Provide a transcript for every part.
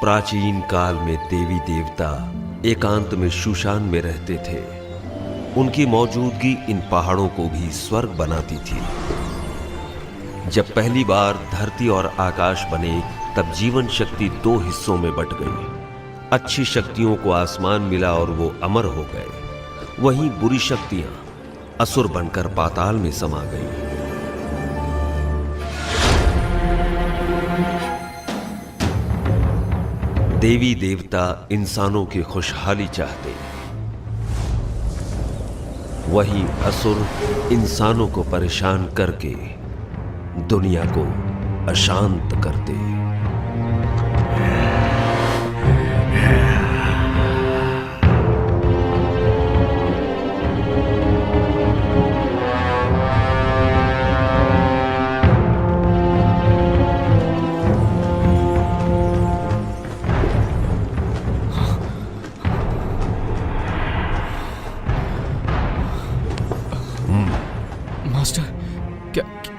प्राचीन काल में देवी देवता एकांत में शुशान में रहते थे। उनकी मौजूदगी इन पहाड़ों को भी स्वर्ग बनाती थी। जब पहली बार धरती और आकाश बने, तब जीवन शक्ति दो हिस्सों में बट गई। अच्छी शक्तियों को आसमान मिला और वो अमर हो गए। वहीं बुरी शक्तियां असुर बनकर पाताल में समा गई। देवी देवता इंसानों की खुशहाली चाहते, वहीं असुर इंसानों को परेशान करके दुनिया को अशांत करते।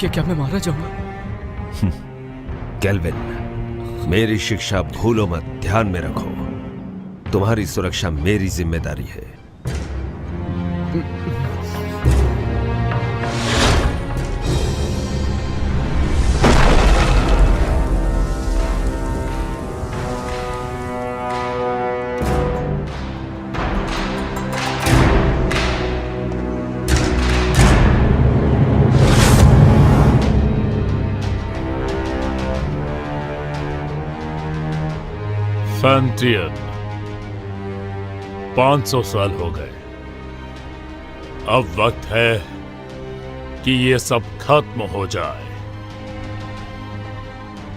क्या मैं मारा जाऊंगा? केल्विन, मेरी शिक्षा भूलो मत, ध्यान में रखो। तुम्हारी सुरक्षा मेरी जिम्मेदारी है। फैंटियन, 500 साल हो गए। अब वक्त है कि ये सब खत्म हो जाए।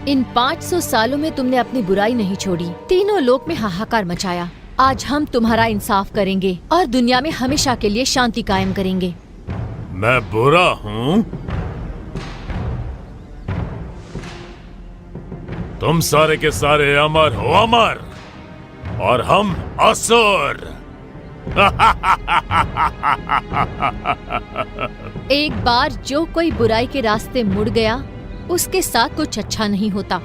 इन 500 सालों में तुमने अपनी बुराई नहीं छोड़ी, तीनों लोक में हाहाकार मचाया। आज हम तुम्हारा इंसाफ करेंगे और दुनिया में हमेशा के लिए शांति कायम करेंगे। मैं बुरा हूँ? तुम सारे के सारे अमर हो, अमर, और हम असुर। एक बार जो कोई बुराई के रास्ते मुड़ गया, उसके साथ कुछ अच्छा नहीं होता।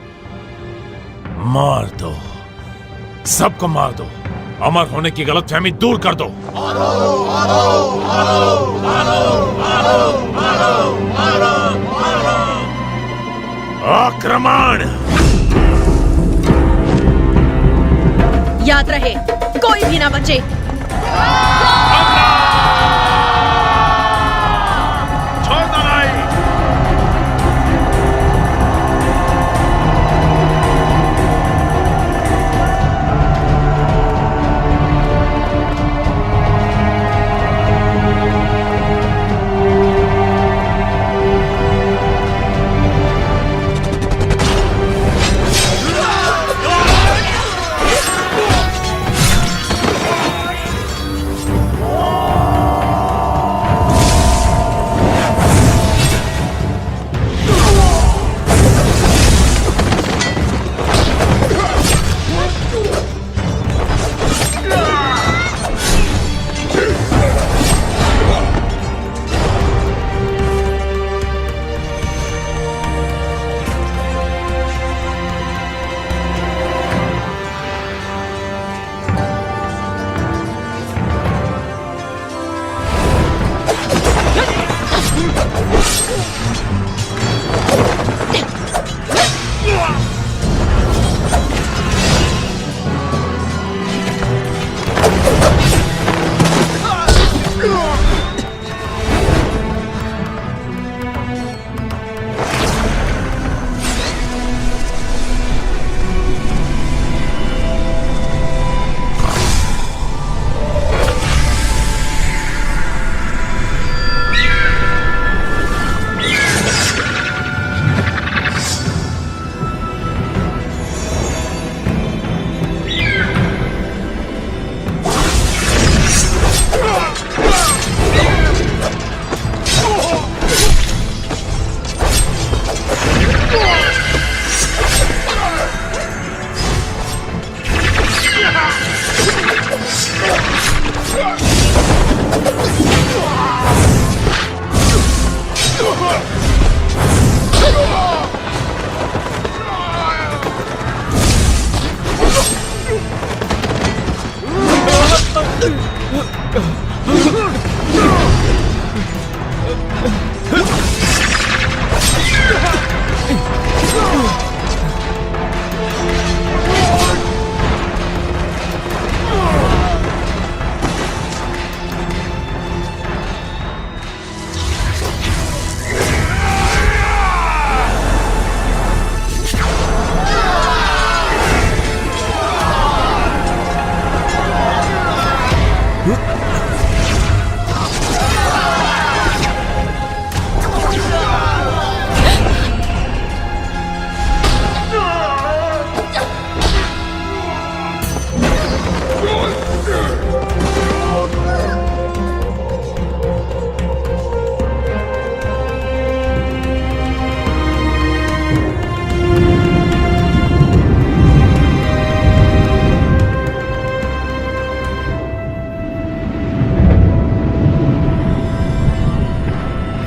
मार दो, सबको मार दो। अमर होने की गलतफहमी दूर कर दो। आक्रमण! याद रहे, कोई भी ना बचे। छोड़ दो नहीं।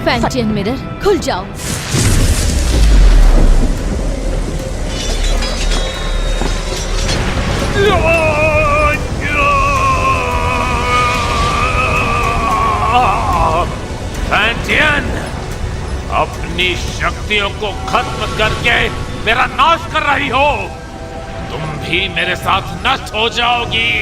फैंटियन मिरर खुल जाओ। फैंटियन, अपनी शक्तियों को खत्म करके मेरा नाश कर रही हो। तुम भी मेरे साथ नष्ट हो जाओगी।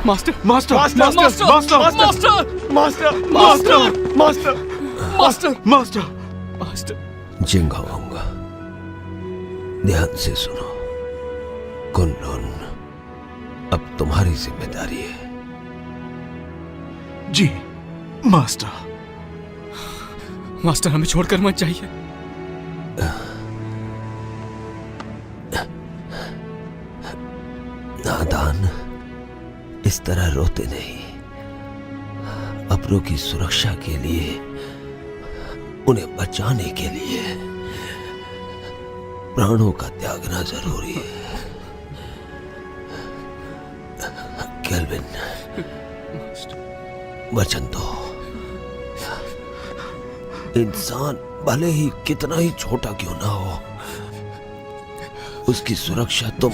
Master master master master master master master master master master master master. Jinghong, ध्यान से सुनो। कुनलुन अब तुम्हारी जिम्मेदारी है। जी मास्टर। मास्टर हमें छोड़कर मत जाइए। नादान, इस तरह रोते नहीं। अपनों की सुरक्षा के लिए, उन्हें बचाने के लिए प्राणों का त्यागना जरूरी है। केल्विन, वचन दो। इंसान भले ही कितना ही छोटा क्यों ना हो, उसकी सुरक्षा तुम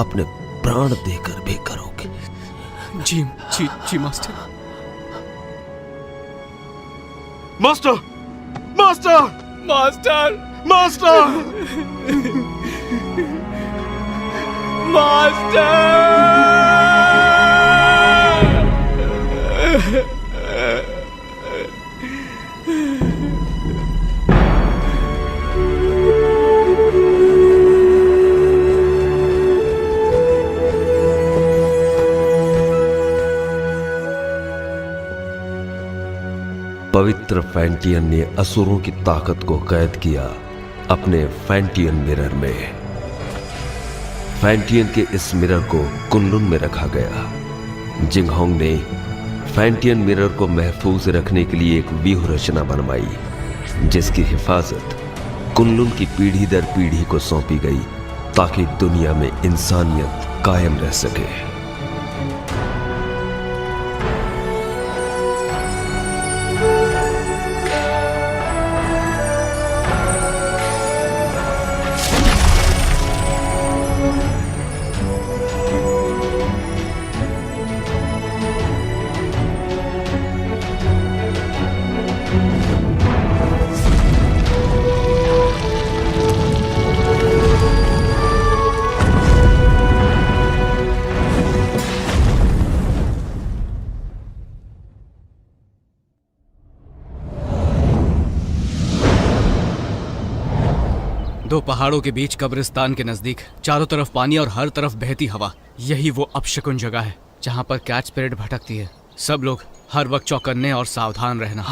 अपने प्राण देकर भी करोगे। जी जी जी master. Master master master master पवित्र फैंटियन ने असुरों की ताकत को कैद किया अपने फैंटियन मिरर में। फैंटियन के इस मिरर को कुनलुन में रखा गया। जिंगहोंग ने फैंटियन मिरर को महफूज रखने के लिए एक व्यूह रचना बनवाई, जिसकी हिफाजत कुनलुन की पीढ़ी दर पीढ़ी को सौंपी गई, ताकि दुनिया में इंसानियत कायम रह सके। दो पहाड़ों के बीच कब्रिस्तान के नजदीक, चारों तरफ पानी और हर तरफ बहती हवा, यही वो अपशकुन जगह है जहाँ पर कैट स्पिरिट भटकती है। सब लोग हर वक्त चौकन्ने और सावधान रहना।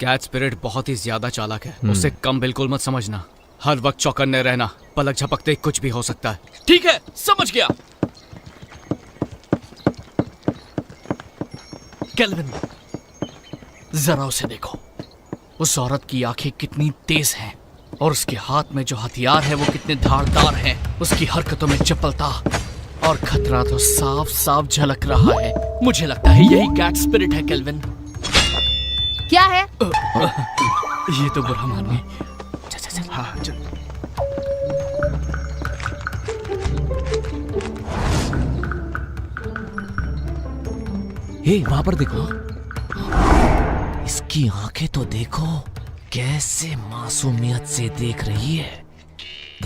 कैट स्पिरिट बहुत ही ज्यादा चालाक है, उसे कम बिल्कुल मत समझना। हर वक्त चौकन्ने रहना, पलक झपकते कुछ भी हो सकता है। ठीक है, समझ गया। केल्विन, जरा उसे देखो। उस औरत की आंखें कितनी तेज हैं और उसके हाथ में जो हथियार है वो कितने धारदार हैं। उसकी हरकतों में चपलता और खतरा तो साफ साफ झलक रहा है। मुझे लगता है यही कैट स्पिरिट है केल्विन। क्या है? ये तो बुरा मानिए। हाँ चल। हे, वहां पर देखो, इसकी आंखें तो देखो, कैसे मासूमियत से देख रही है।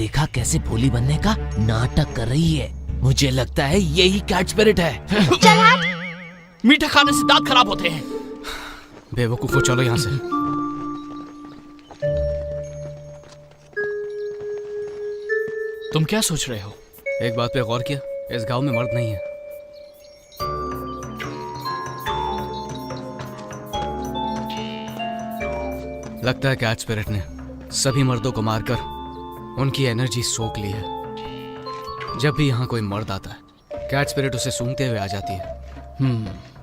देखा कैसे भोली बनने का नाटक कर रही है। मुझे लगता है यही कैट स्पिरिट है। मीठा खाने से दांत खराब होते हैं। बेवकूफो, चलो यहाँ से। तुम क्या सोच रहे हो? एक बात पे गौर किया, इस गांव में मर्द नहीं है। लगता है कैट स्पिरिट ने सभी मर्दों को मारकर उनकी एनर्जी सोख ली है। जब भी यहाँ कोई मर्द आता है, कैट स्पिरिट उसे सूंघते हुए आ जाती है।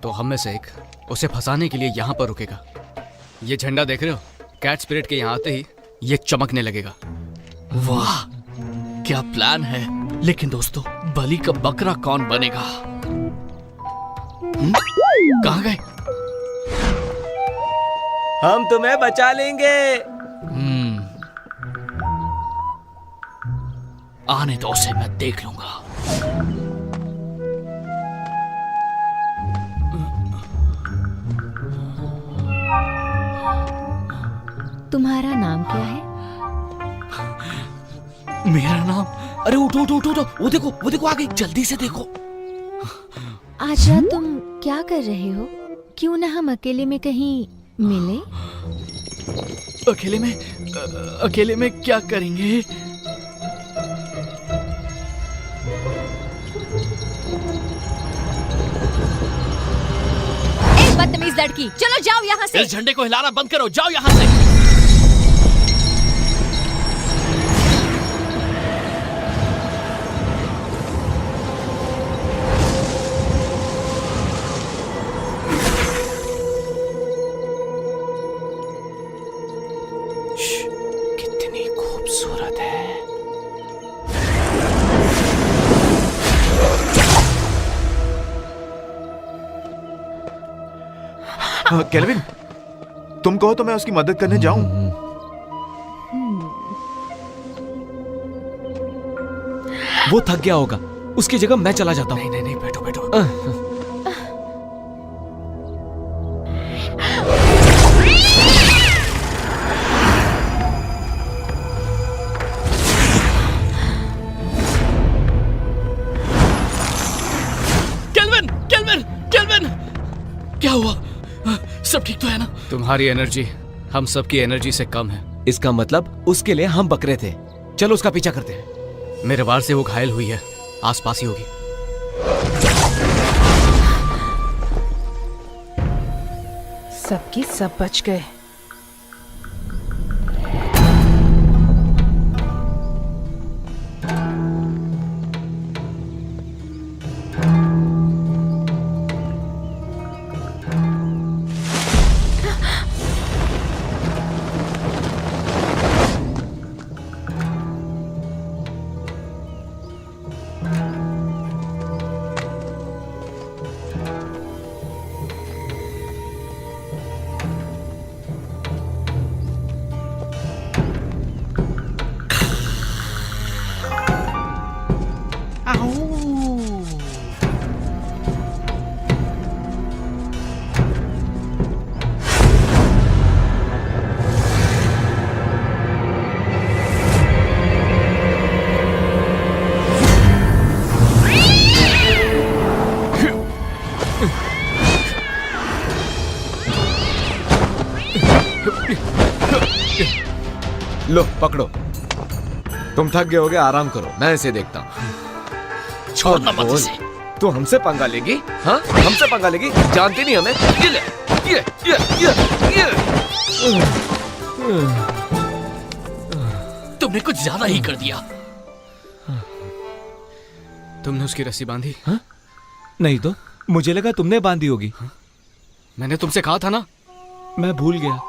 तो हम में से एक उसे फंसाने के लिए यहाँ पर रुकेगा। ये झंडा देख रहे हो? कैट स्पिरिट के यहाँ आते ही ये चमकने लगेगा। वाह, क्या प्लान है। लेकिन दोस्तों, बलि का बकरा कौन बनेगा? कहाँ गए? हम तुम्हें बचा लेंगे। आने दो उसे, मैं देख लूंगा। तुम्हारा नाम क्या है? मेरा नाम? अरे उठो उठो उठो उठो, वो देखो आ गई, जल्दी से देखो। आज रात तुम क्या कर रहे हो? क्यों ना हम अकेले में कहीं मिले? अकेले में क्या करेंगे? बदतमीज लड़की, चलो जाओ यहाँ से। इस झंडे को हिलाना बंद करो, जाओ यहाँ से। कितनी खूबसूरत है। केल्विन, तुम कहो तो मैं उसकी मदद करने जाऊं। वो थक गया होगा, उसकी जगह मैं चला जाता हूँ। नहीं, बैठो बैठो। केल्विन, क्या हुआ? सब ठीक तो है ना? तुम्हारी एनर्जी हम सबकी एनर्जी से कम है। इसका मतलब उसके लिए हम बकरे थे। चलो उसका पीछा करते हैं। मेरे वार से वो घायल हुई है, आसपास ही होगी। सबकी सब बच गए। लो पकड़ो, तुम थक गए होगे, आराम करो, मैं इसे देखता हूँ। छोड़ना मत इसे। तू हमसे पंगा लेगी? हाँ, हमसे पंगा लेगी? जानती नहीं हमें? ये ले, ये। तुमने कुछ ज्यादा ही कर दिया। तुमने उसकी रस्सी बांधी? हाँ? नहीं तो मुझे लगा तुमने बांधी होगी। मैंने तुमसे कहा था ना। मैं भूल गया।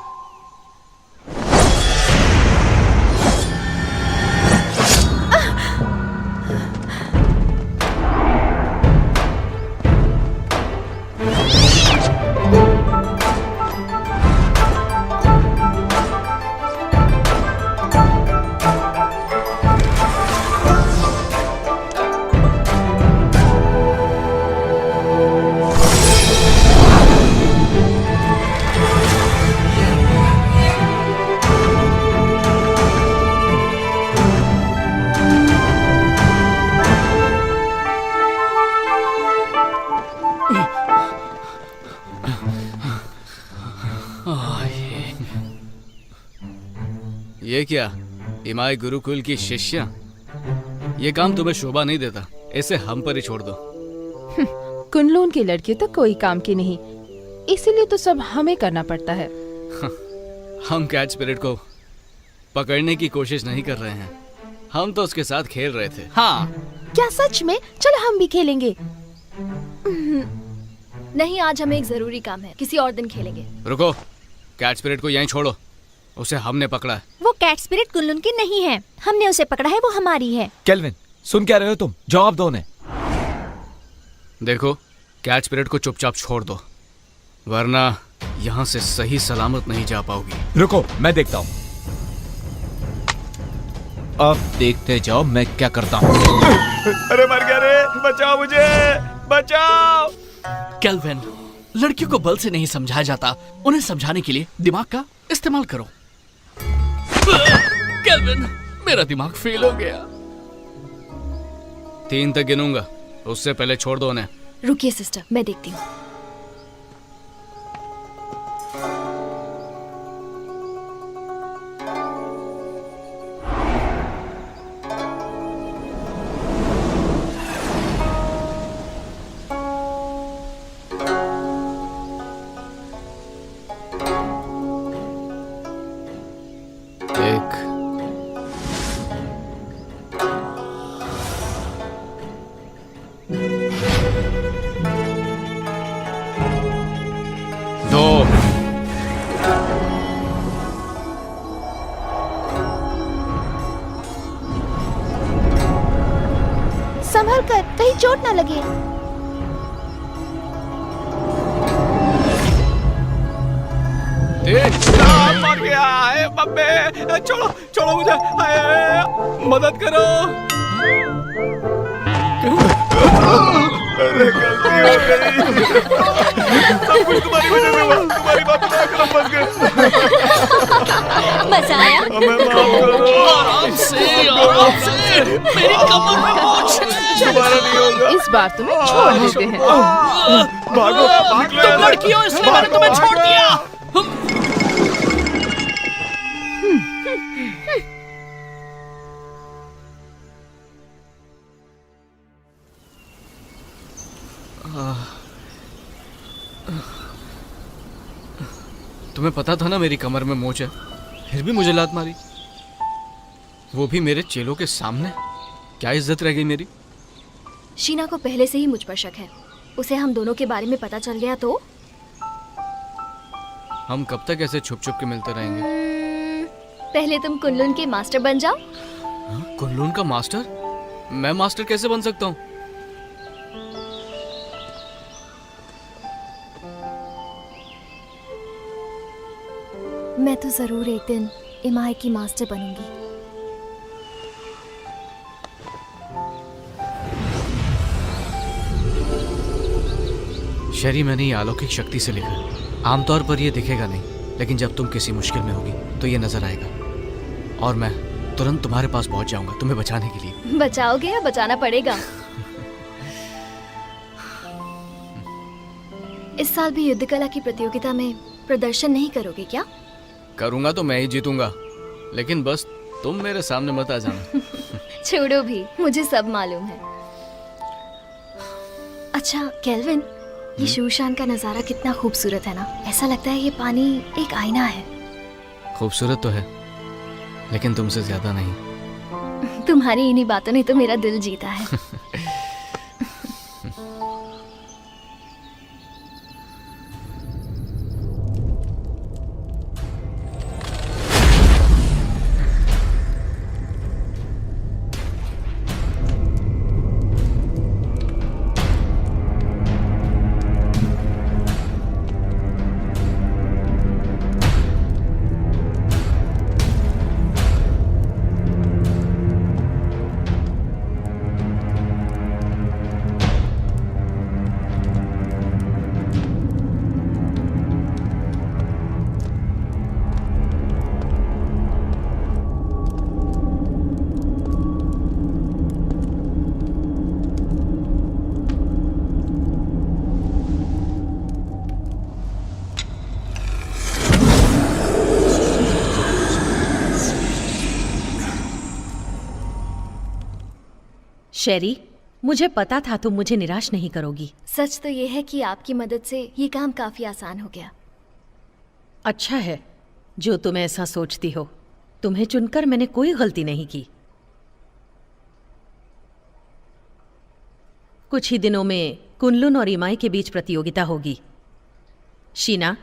ये क्या इमाई गुरुकुल की शिष्या? ये काम तुम्हें शोभा नहीं देता, इसे हम पर ही छोड़ दो। कुनलून की लड़की तो कोई काम की नहीं, इसीलिए तो सब हमें करना पड़ता है। हम कैच स्पिरिट को पकड़ने की कोशिश नहीं कर रहे हैं, हम तो उसके साथ खेल रहे थे। हाँ, क्या सच में? चलो हम भी खेलेंगे। नहीं, आज हमें एक जरूरी काम है, किसी और दिन खेलेंगे। रुको, कैच स्पिरिट को यहीं छोड़ो, उसे हमने पकड़ा है। वो कैट स्पिरिट कुनलुन की नहीं है, हमने उसे पकड़ा है, वो हमारी है। केल्विन, सुन क्या रहे हो तुम? जवाब दो उन्हें। देखो, कैच स्पिरिट को चुपचाप छोड़ दो, वरना यहाँ से सही सलामत नहीं जा पाओगी। रुको, मैं देखता हूँ। अब देखते जाओ मैं क्या करता हूँ। अरे मर गया रे, बचाओ मुझे, बचाओ। केल्विन, लड़कियों को बल से नहीं समझाया जाता, उन्हें समझाने के लिए दिमाग का इस्तेमाल करो। केल्विन, मेरा दिमाग फेल हो गया। 3 तक गिनूंगा, उससे पहले छोड़ दो उन्हें। रुकिए सिस्टर, मैं देखती हूँ। एक, दो, संभल कर, कहीं चोट ना लगे। मर गया है बब्बे, छोड़ो छोड़ो मुझे, मदद करो। अरे गलती हो गई, सब कुछ तुम्हारी वजह से हुआ, तुम्हारी बात सुना कर हम फंस गए। मजा आया? हमें माफ करो। आराम से, मेरी कमर में मोच है। दोबारा नहीं होगा। इस बार तुम्हें छोड़ देते हैं। भागो, भाग तुम लड़की हो इसलिए मैंने तुम्हें छोड़ दिया। तुम्हें पता था ना मेरी कमर में मोच है, फिर भी मुझे लात मारी, वो भी मेरे चेलों के सामने। क्या इज्जत रह गई मेरी? शीना को पहले से ही मुझ पर शक है, उसे हम दोनों के बारे में पता चल गया तो? हम कब तक ऐसे छुप छुप के मिलते रहेंगे? पहले तुम कुनलुन के मास्टर बन जाओ। कुनलुन का मास्टर? मैं मास्टर कैसे बन सकता हूँ? मैं तो जरूर एक दिन इमाई की मास्टर बनूंगी। शरी, मैंने ये अलौकिक शक्ति से लिखा है। आमतौर पर ये दिखेगा नहीं, लेकिन जब तुम किसी मुश्किल में होगी तो ये नजर आएगा, और मैं तुरंत तुम्हारे पास पहुंच जाऊंगा तुम्हें बचाने के लिए। बचाओगे या बचाना पड़ेगा? इस साल भी युद्ध कला की प्रतियोगिता में प्रदर्शन नहीं करोगे क्या? करूंगा तो मैं ही जीतूंगा, लेकिन बस तुम मेरे सामने मत आ जाना। छोड़ो भी, मुझे सब मालूम है। अच्छा केल्विन, ये शूशान का नजारा कितना खूबसूरत है ना। ऐसा लगता है ये पानी एक आईना है। खूबसूरत तो है, लेकिन तुमसे ज्यादा नहीं। तुम्हारी इन्हीं बातों ने तो मेरा दिल जीता है। शेरी, मुझे पता था तुम मुझे निराश नहीं करोगी। सच तो ये है कि आपकी मदद से ये काम काफी आसान हो गया। अच्छा है जो तुम ऐसा सोचती हो। तुम्हें चुनकर मैंने कोई गलती नहीं की। कुछ ही दिनों में कुनलुन और इमाई के बीच प्रतियोगिता होगी। शीना,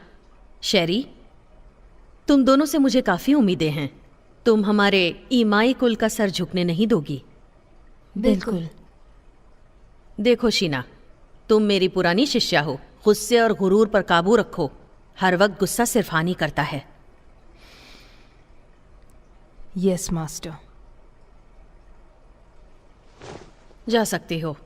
शेरी, तुम दोनों से मुझे काफी उम्मीदें हैं। तुम हमारे इमाई कुल का सर झुकने नहीं दोगी। बिल्कुल। देखो शीना, तुम मेरी पुरानी शिष्या हो। गुस्से और गुरूर पर काबू रखो। हर वक्त गुस्सा सिर्फ हानि करता है। Yes master. जा सकती हो।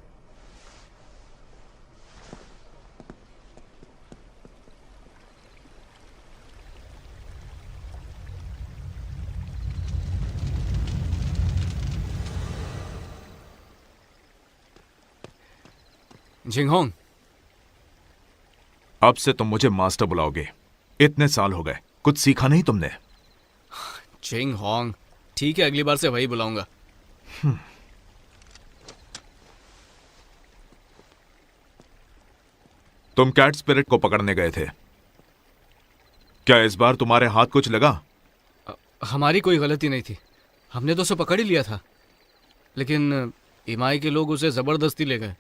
जिंगहोंग, अब से तुम मुझे मास्टर बुलाओगे। इतने साल हो गए, कुछ सीखा नहीं तुमने? जिंगहोंग, ठीक है, अगली बार से वही बुलाऊंगा। तुम कैट स्पिरिट को पकड़ने गए थे, क्या इस बार तुम्हारे हाथ कुछ लगा? हमारी कोई गलती नहीं थी, हमने तो उसे पकड़ ही लिया था, लेकिन इमाई के लोग उसे जबरदस्ती ले गए।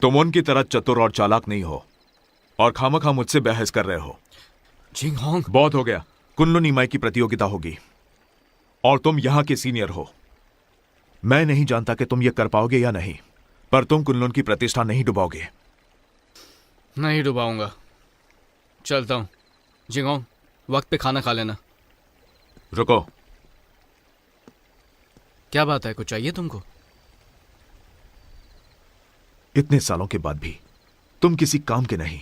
तुम उनकी तरह चतुर और चालाक नहीं हो और खामखा मुझसे बहस कर रहे हो। जिंगहोंग, बहुत हो गया। कुनलुन इमाई की प्रतियोगिता होगी और तुम यहां के सीनियर हो। मैं नहीं जानता कि तुम ये कर पाओगे या नहीं, पर तुम कुनलुन की प्रतिष्ठा नहीं डुबाओगे। नहीं डुबाऊंगा। चलता हूं। जिंगहोंग, वक्त पे खाना खा लेना। रुको। क्या बात है, कुछ चाहिए तुमको? इतने सालों के बाद भी तुम किसी काम के नहीं।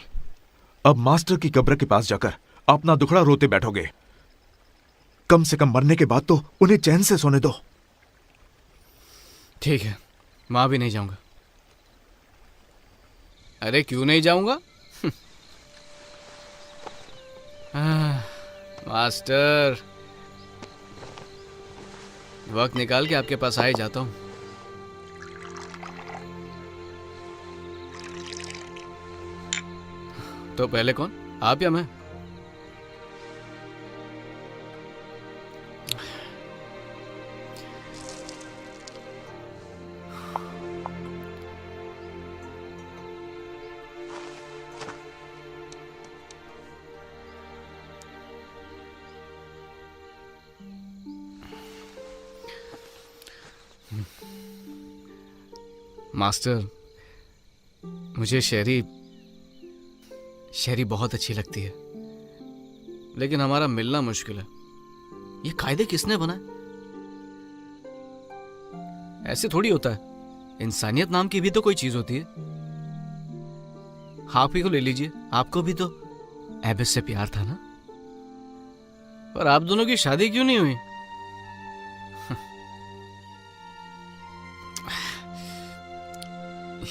अब मास्टर की कब्र के पास जाकर अपना दुखड़ा रोते बैठोगे। कम से कम मरने के बाद तो उन्हें चैन से सोने दो। ठीक है, मां भी नहीं जाऊंगा। अरे क्यों नहीं जाऊंगा? मास्टर, वक्त निकाल के आपके पास आ ही जाता हूं। तो पहले कौन, आप या मैं? मास्टर, मुझे शेरी बहुत अच्छी लगती है, लेकिन हमारा मिलना मुश्किल है। ये कायदे किसने बनाए? ऐसे थोड़ी होता है। इंसानियत नाम की भी तो कोई चीज होती है। आप ही को ले लीजिए, आपको भी तो एबिस से प्यार था ना? पर आप दोनों की शादी क्यों नहीं हुई?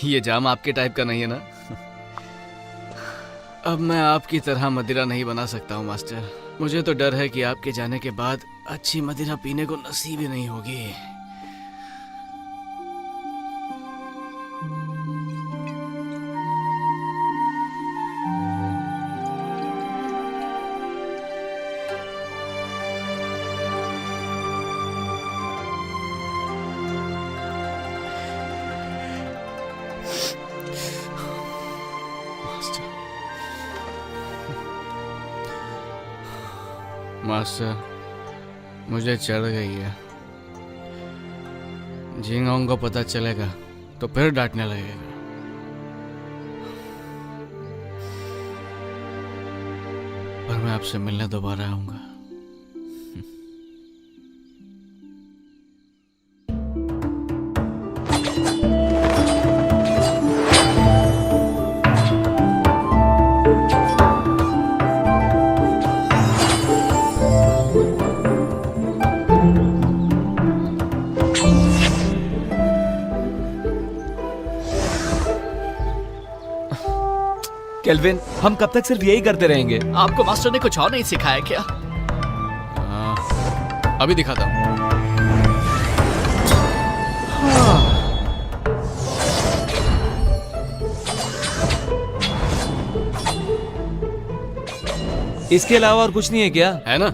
ये जाम आपके टाइप का नहीं है ना? अब मैं आपकी तरह मदिरा नहीं बना सकता हूँ मास्टर। मुझे तो डर है कि आपके जाने के बाद अच्छी मदिरा पीने को नसीब ही नहीं होगी। मास्टर, मुझे चढ़ गई है। जिंगहोंग को पता चलेगा तो फिर डांटने लगेगा। पर मैं आपसे मिलने दोबारा आऊंगा। केल्विन, हम कब तक सिर्फ यही करते रहेंगे? आपको मास्टर ने कुछ और नहीं सिखाया क्या? अभी दिखाता हूँ। इसके अलावा और कुछ नहीं है क्या? है ना?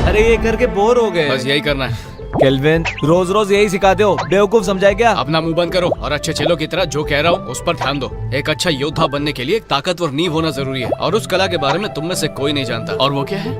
अरे ये करके बोर हो गए। बस यही करना है। केल्विन, रोज रोज यही सिखाते हो, बेवकूफ समझाए क्या? अपना मुंह बंद करो और अच्छे चेलों की तरह जो कह रहा हूँ उस पर ध्यान दो। एक अच्छा योद्धा बनने के लिए एक ताकतवर नींव होना जरूरी है और उस कला के बारे में तुम में से कोई नहीं जानता। और वो क्या है?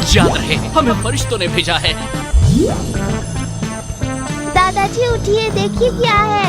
याद रहे, हमें फरिश्तों ने भेजा है। दादाजी उठिए, देखिए क्या है।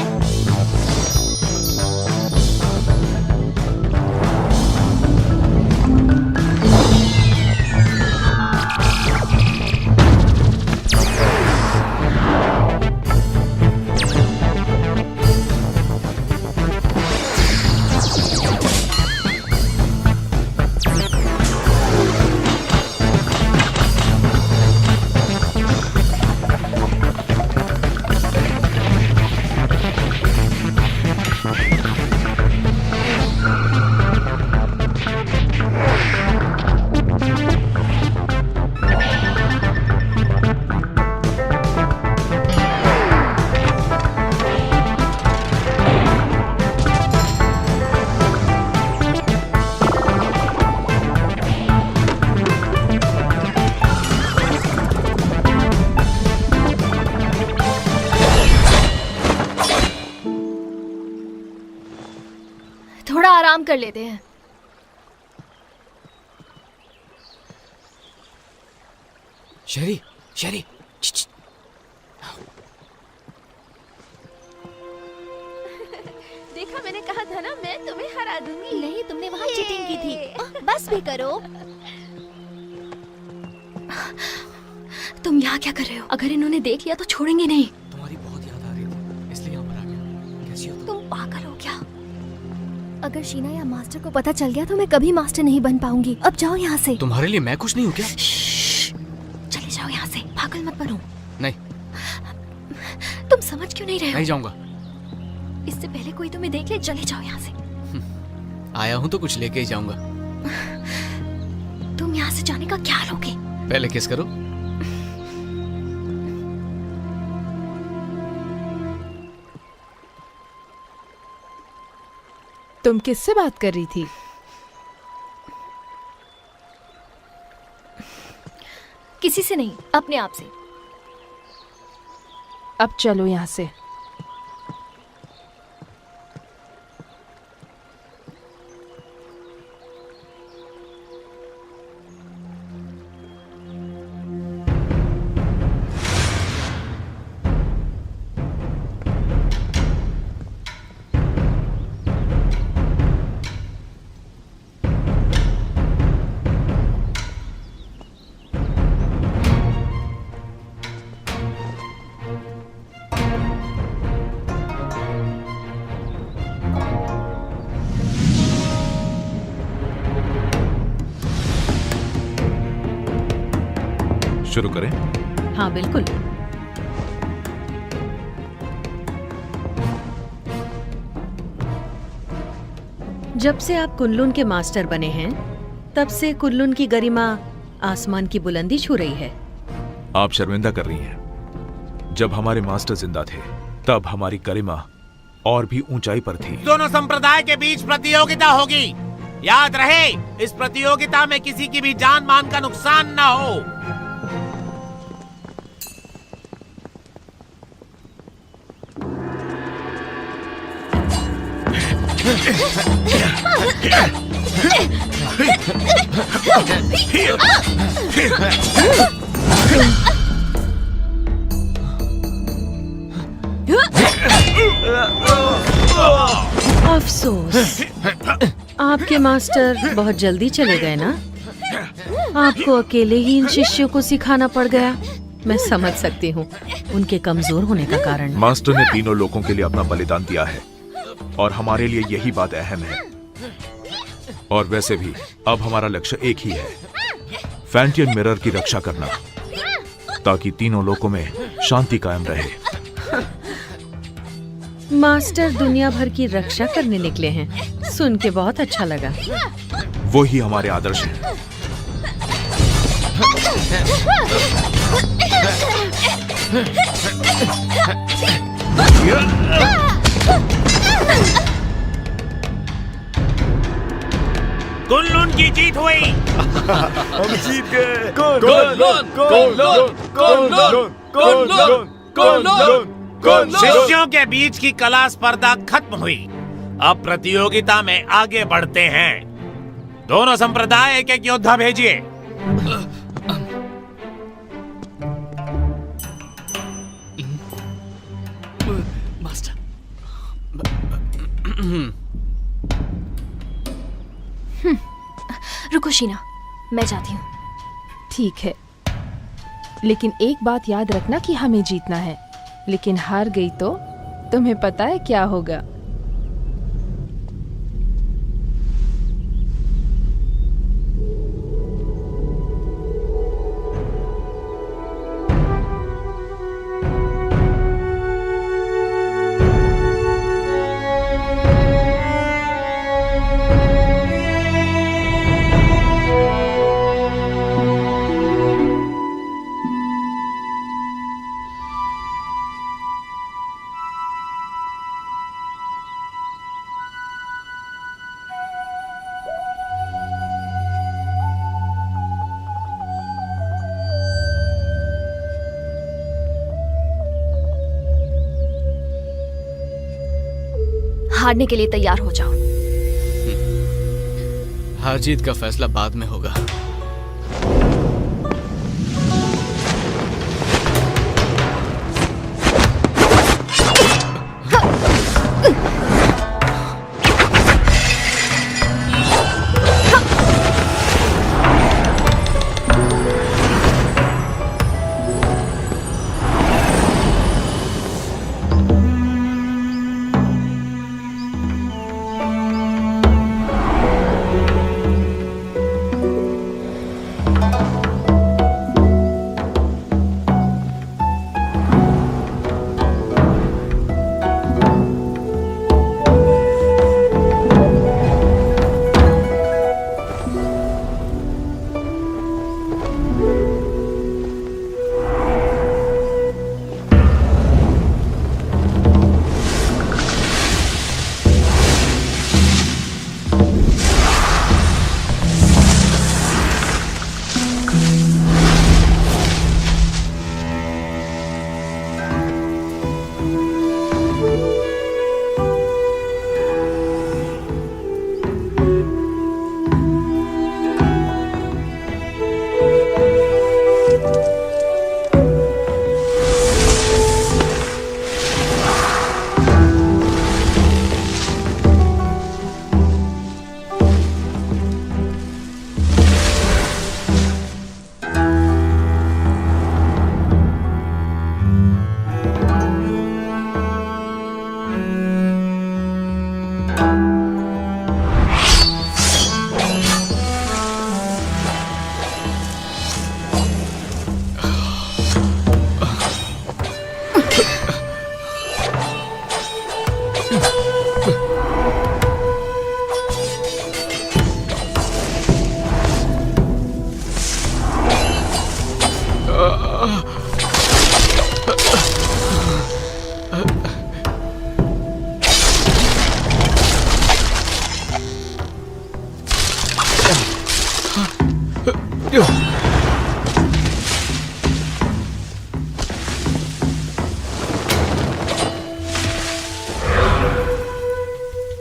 थोड़ा आराम कर लेते हैं। शेरी, शेरी, देखा, मैंने कहा था ना, मैं तुम्हें हरा दूंगी। नहीं, तुमने वहाँ चीटिंग की थी। बस भी करो। तुम यहाँ क्या कर रहे हो? अगर इन्होंने देख लिया तो छोड़ेंगे नहीं। तुम्हारी बहुत याद आ रही थी, इसलिए यहाँ पर आ गया। कैसी हो तुम? तुम पागल हो क्या? अगर शीना या मास्टर को पता चल गया तो मैं कभी मास्टर नहीं बन पाऊंगी। अब जाओ यहाँ से। तुम्हारे लिए मैं कुछ नहीं हूँ क्या? चले जाओ यहाँ से, पागल मत बनो। नहीं, तुम समझ क्यों नहीं रहे हो? नहीं जाऊंगा। इससे पहले कोई तुम्हें देख ले, चले जाओ यहाँ से। आया हूँ तो कुछ लेके ही जाऊंगा। तुम यहाँ से जाने का क्या लोगे? पहले किस करो। तुम किससे बात कर रही थी? किसी से नहीं, अपने आप से। अब चलो यहाँ से। शुरू करें? हाँ बिल्कुल। जब से आप कुनलुन के मास्टर बने हैं, तब से कुनलुन की गरिमा आसमान की बुलंदी छू रही है। आप शर्मिंदा कर रही हैं। जब हमारे मास्टर जिंदा थे, तब हमारी गरिमा और भी ऊंचाई पर थी। दोनों संप्रदाय के बीच प्रतियोगिता होगी। याद रहे, इस प्रतियोगिता में किसी की भी जान मान का नुकसान न हो। अफसोस, आपके मास्टर बहुत जल्दी चले गए ना। आपको अकेले ही इन शिष्यों को सिखाना पड़ गया। मैं समझ सकती हूँ उनके कमजोर होने का कारण। मास्टर ने तीनों लोगों के लिए अपना बलिदान दिया है और हमारे लिए यही बात अहम है। और वैसे भी अब हमारा लक्ष्य एक ही है, फैंटियन मिरर की रक्षा करना, ताकि तीनों लोगों में शांति कायम रहे। मास्टर दुनिया भर की रक्षा करने निकले हैं। सुन के बहुत अच्छा लगा। वो ही हमारे आदर्श हैं। कुनलुन की जीत हुई। हम जीत गए। शिष्यों के बीच की कला स्पर्धा खत्म हुई। अब प्रतियोगिता में आगे बढ़ते हैं। दोनों संप्रदाय एक एक योद्धा भेजिए। मास्टर, रुको शीना, मैं जाती हूँ। ठीक है, लेकिन एक बात याद रखना कि हमें जीतना है। लेकिन हार गई तो तुम्हें पता है क्या होगा? हारने के लिए तैयार हो जाओ। हार जीत का फैसला बाद में होगा।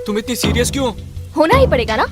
तुम इतनी सीरियस क्यों? होना ही पड़ेगा ना।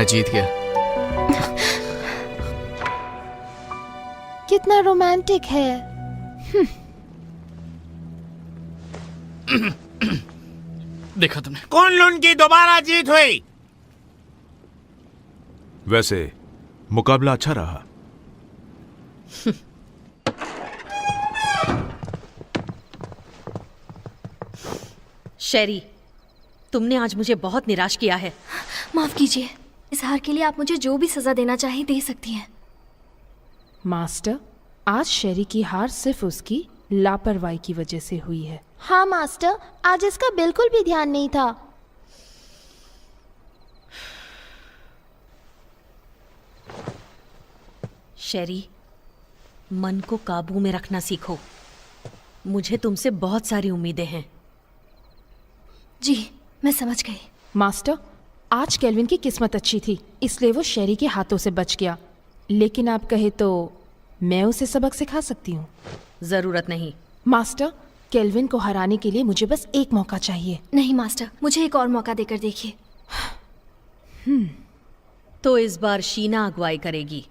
जीत गया। कितना रोमांटिक है। देखा तुमने? कुनलुन की दोबारा जीत हुई। वैसे मुकाबला अच्छा रहा। शेरी, तुमने आज मुझे बहुत निराश किया है। माफ कीजिए, इस हार के लिए आप मुझे जो भी सजा देना चाहें दे सकती हैं। मास्टर, आज शेरी की हार सिर्फ उसकी लापरवाही की वजह से हुई है। हाँ मास्टर, आज इसका बिल्कुल भी ध्यान नहीं था। शेरी, मन को काबू में रखना सीखो। मुझे तुमसे बहुत सारी उम्मीदें हैं। जी, मैं समझ गई। मास्टर, आज केल्विन की किस्मत अच्छी थी, इसलिए वो शेरी के हाथों से बच गया। लेकिन आप कहे तो मैं उसे सबक सिखा सकती हूँ। जरूरत नहीं। मास्टर, केल्विन को हराने के लिए मुझे बस एक मौका चाहिए। नहीं मास्टर, मुझे एक और मौका देकर देखिए। तो इस बार शीना अगुवाई करेगी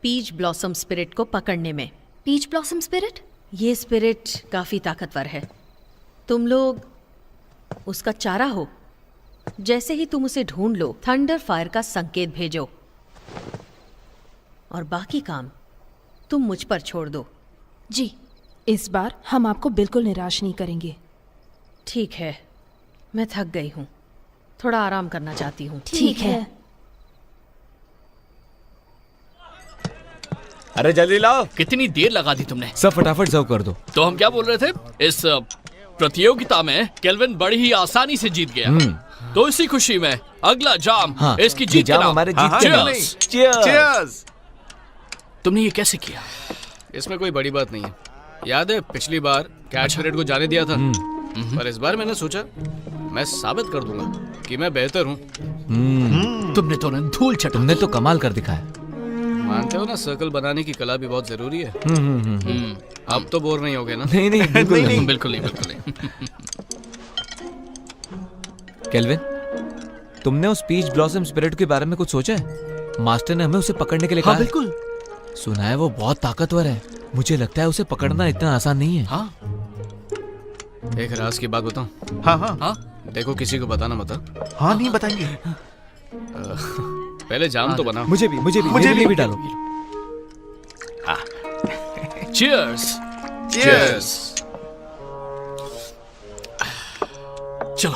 पीच ब्लॉसम स्पिरिट को पकड़ने में। Peach blossom spirit? ये स्पिरिट काफी ताकतवर है। तुम लोग उसका चारा हो। जैसे ही तुम उसे ढूंढ लो, थंडर फायर का संकेत भेजो और बाकी काम तुम मुझ पर छोड़ दो। जी। इस बार हम आपको बिल्कुल निराश नहीं करेंगे। ठीक है, मैं थक गई हूँ, थोड़ा आराम करना चाहती हूँ। ठीक है। अरे जल्दी लाओ। कितनी देर लगा दी तुमने? सब फटाफट सर्व कर दो। तो हम क्या बोल रहे थे? इस प्रतियोगिता में केल्विन बड़ी ही आसानी से जीत गया। तो इसी खुशी में अगला जाम इसकी जीत के नाम। हमारे जीत के नाम। Cheers! तुमने ये कैसे किया? इसमें कोई बड़ी बात नहीं है। याद है पिछली बार कैच परेड को जाने दिया था, पर इस बार मैंने सोचा मैं साबित कर दूंगा कि मैं बेहतर हूँ। तुमने तो धूल चटा। तुमने तो कमाल कर दिखाया। मानते हो ना, सर्कल बनाने की कला भी बहुत जरूरी है। अब तो बोर नहीं होगे ना? नहीं नहीं बिल्कुल नहीं। बिल्कुल नहीं, बिल्कुल नहीं। केल्विन, तुमने उस पीच ब्लॉसम स्पिरिट के बारे में कुछ सोचा है? मास्टर ने हमें उसे पकड़ने के लिए कहा। बिल्कुल। सुना है वो बहुत ताकतवर है। मुझे लगता है उसे पकड़ना इतना आसान नहीं है। हाँ। एक राज की बात बताऊं? हाँ हाँ हाँ। देखो, किसी को बताना मत। हाँ, नहीं बताएंगे। पहले जाम तो बना। मुझे भी भी डालो। Cheers! Cheers! चलो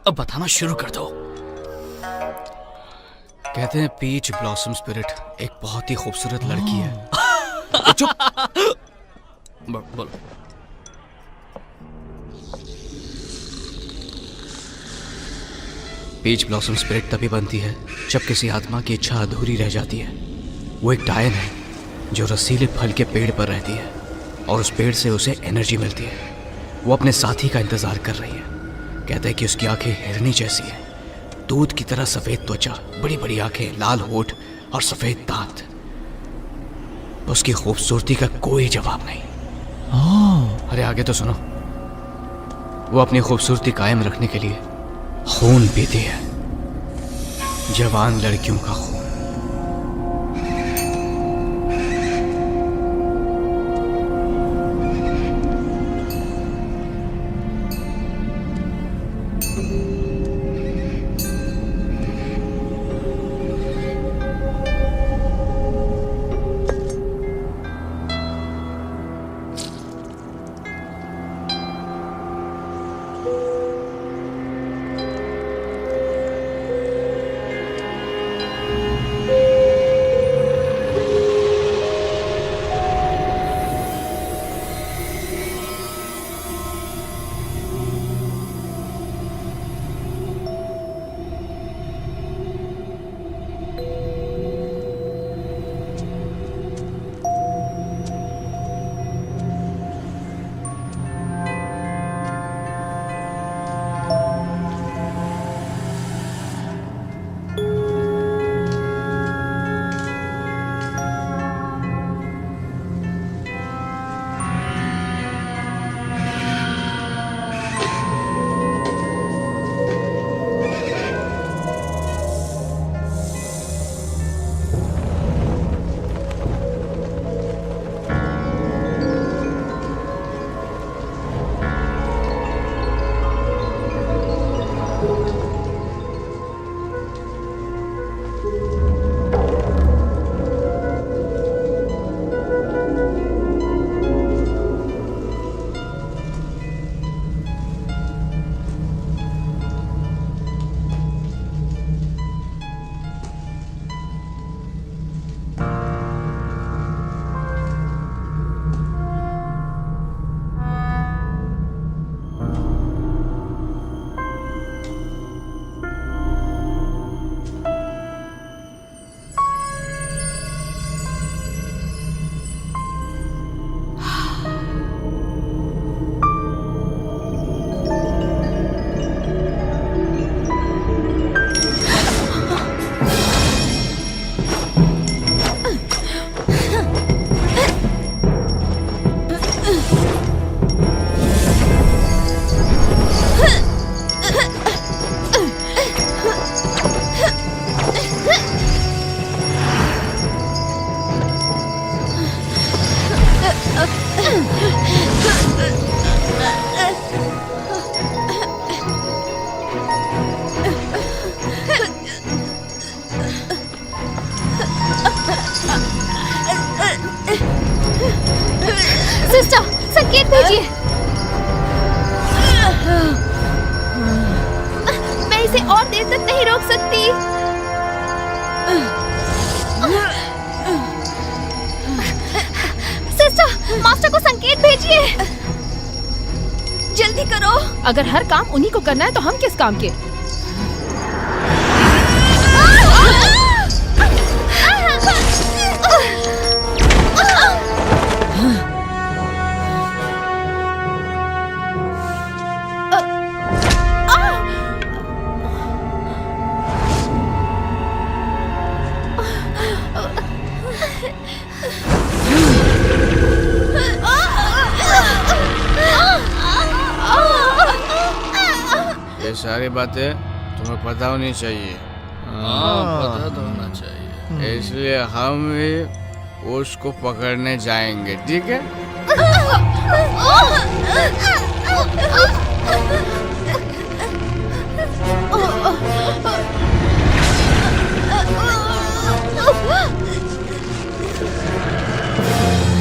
अब बताना शुरू कर दो। कहते हैं पीच ब्लॉसम स्पिरिट एक बहुत ही खूबसूरत लड़की है। बोलो। पीच ब्लॉसम स्पिरिट तभी बनती है जब किसी आत्मा की इच्छा अधूरी रह जाती है। वो एक डायन है जो रसीले फल के पेड़ पर रहती है और उस पेड़ से उसे एनर्जी मिलती है। वो अपने साथी का इंतजार कर रही है। कहते हैं कि उसकी आंखें हिरनी जैसी है, दूध की तरह सफेद त्वचा, बड़ी बड़ी आंखें, लाल होठ और सफेद दांत। उसकी खूबसूरती का कोई जवाब नहीं। अरे आगे तो सुनो। वो अपनी खूबसूरती कायम रखने के लिए खून पीती है, जवान लड़कियों का खून। सिस्टर, संकेत भेजिए। मैं इसे और देर तक नहीं रोक सकती। सिस्टर, मास्टर को संकेत भेजिए। जल्दी करो। अगर हर काम उन्हीं को करना है तो हम किस काम के? ये सारी बातें तुम्हें पता होनी चाहिए। पता तो होना चाहिए। इसलिए हम भी उसको पकड़ने जाएंगे, ठीक है?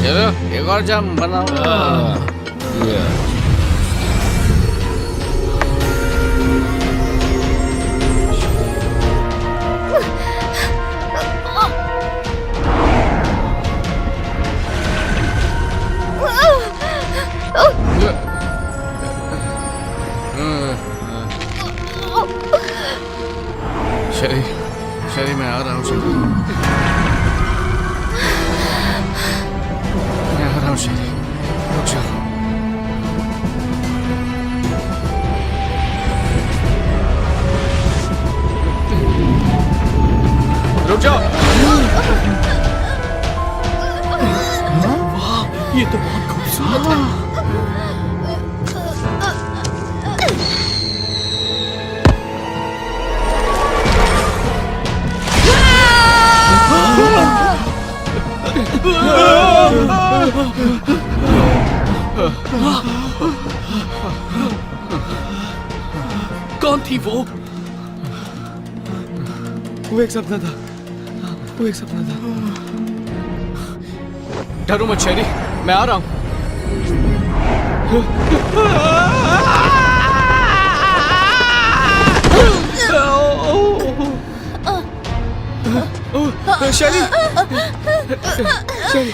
चलो एक और जाम बनाओ। शरी मैं आ रहा हूँ शरी, मैं आ रहा हूँ शरी, रुक जाओ। रुक जाओ। वाह, ये तो बहुत खूबसूरत है। कौन थी वो? वो एक सपना था, वो एक सपना था। डरो मत शेरी, मैं आ रहा हूँ। शेरी, शेरी,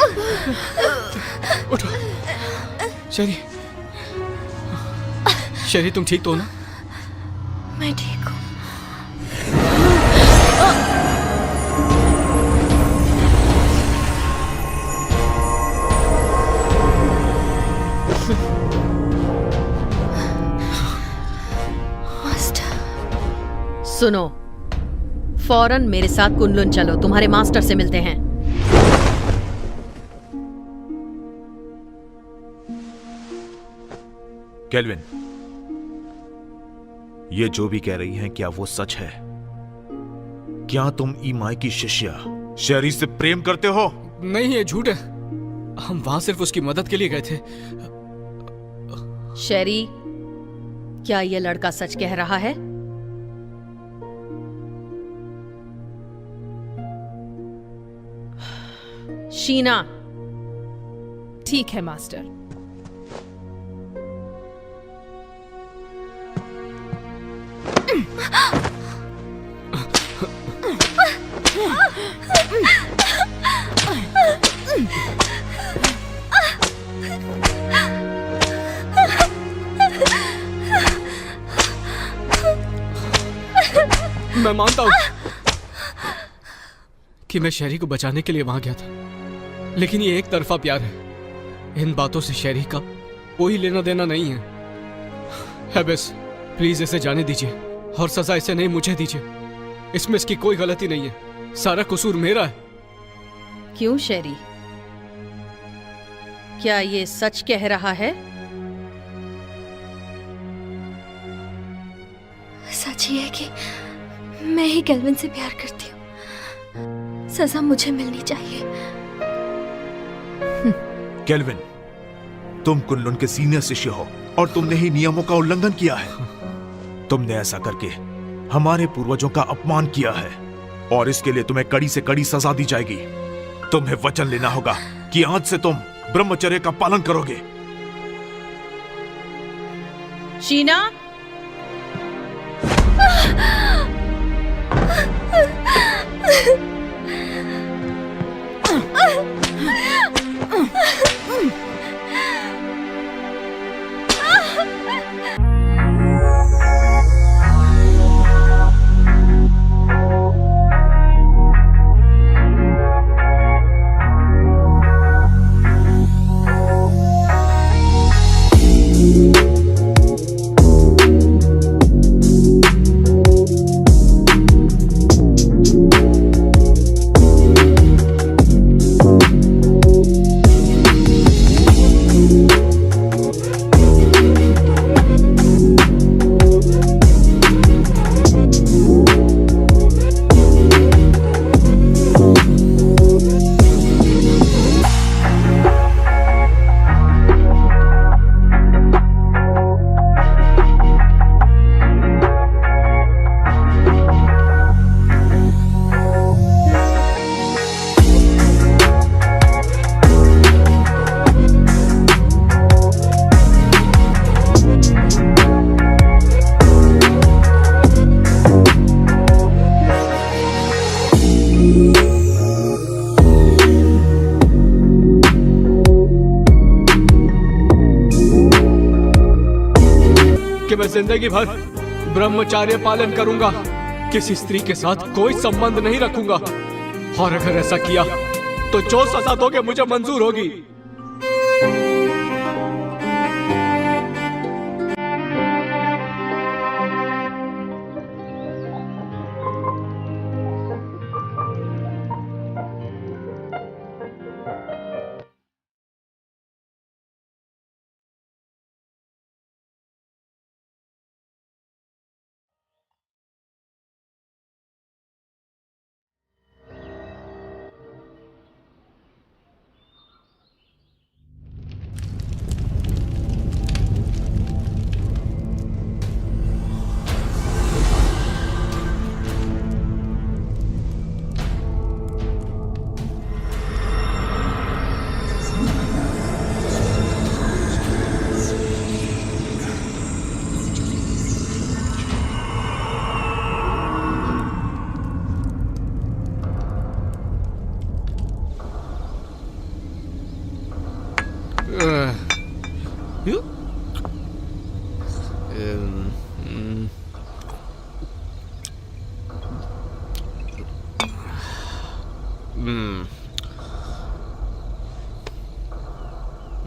उठो। शेरी, शेरी तुम ठीक तो हो ना? मैं ठीक हूँ। सुनो, फौरन मेरे साथ कुनलुन चलो, तुम्हारे मास्टर से मिलते हैं। केल्विन, ये जो भी कह रही हैं क्या वो सच है? क्या तुम ईमाई की शिष्या शेरी से प्रेम करते हो? नहीं, ये झूठ है। हम वहां सिर्फ उसकी मदद के लिए गए थे। शेरी, क्या ये लड़का सच कह रहा है? शीना। ठीक है मास्टर। मैं मानता हूं कि मैं शेरी को बचाने के लिए वहां गया था, लेकिन ये एक तरफा प्यार है। इन बातों से शेरी का कोई लेना देना नहीं है। हैबेस, प्लीज इसे जाने दीजिए और सजा इसे नहीं मुझे दीजिए। इसमें इसकी कोई गलती नहीं है, सारा कसूर मेरा है। क्यों शेरी, क्या ये सच कह रहा है? सच ही है कि मैं ही केल्विन से प्यार करती हूँ। सजा मुझे मिलनी चाहिए। केल्विन, तुम कुनलुन के सीनियर शिष्य हो और तुमने ही नियमों का उल्लंघन किया है। तुमने ऐसा करके हमारे पूर्वजों का अपमान किया है और इसके लिए तुम्हें कड़ी से कड़ी सजा दी जाएगी। तुम्हें वचन लेना होगा कि आज से तुम ब्रह्मचर्य का पालन करोगे। शीना, कि मैं जिंदगी भर ब्रह्मचार्य पालन करूंगा, किसी स्त्री के साथ कोई संबंध नहीं रखूंगा, और अगर ऐसा किया तो जो सजा दोगे मुझे मंजूर होगी।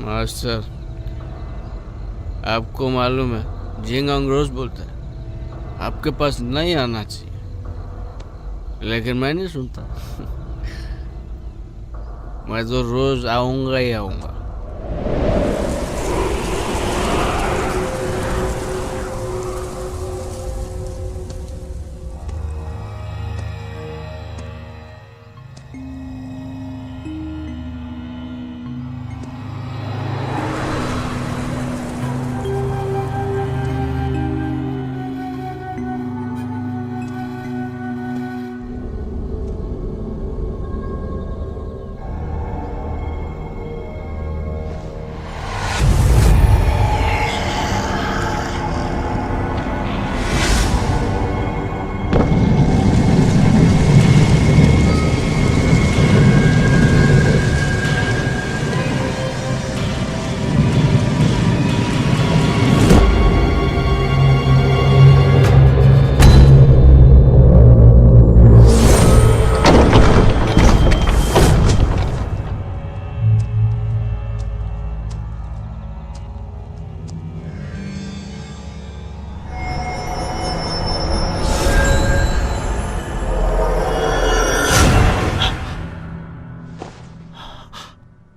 मास्टर, आपको मालूम है झिंग अंग्रोज बोलता है आपके पास नहीं आना चाहिए, लेकिन मैं नहीं सुनता। मैं तो रोज आऊंगा ही आऊंगा।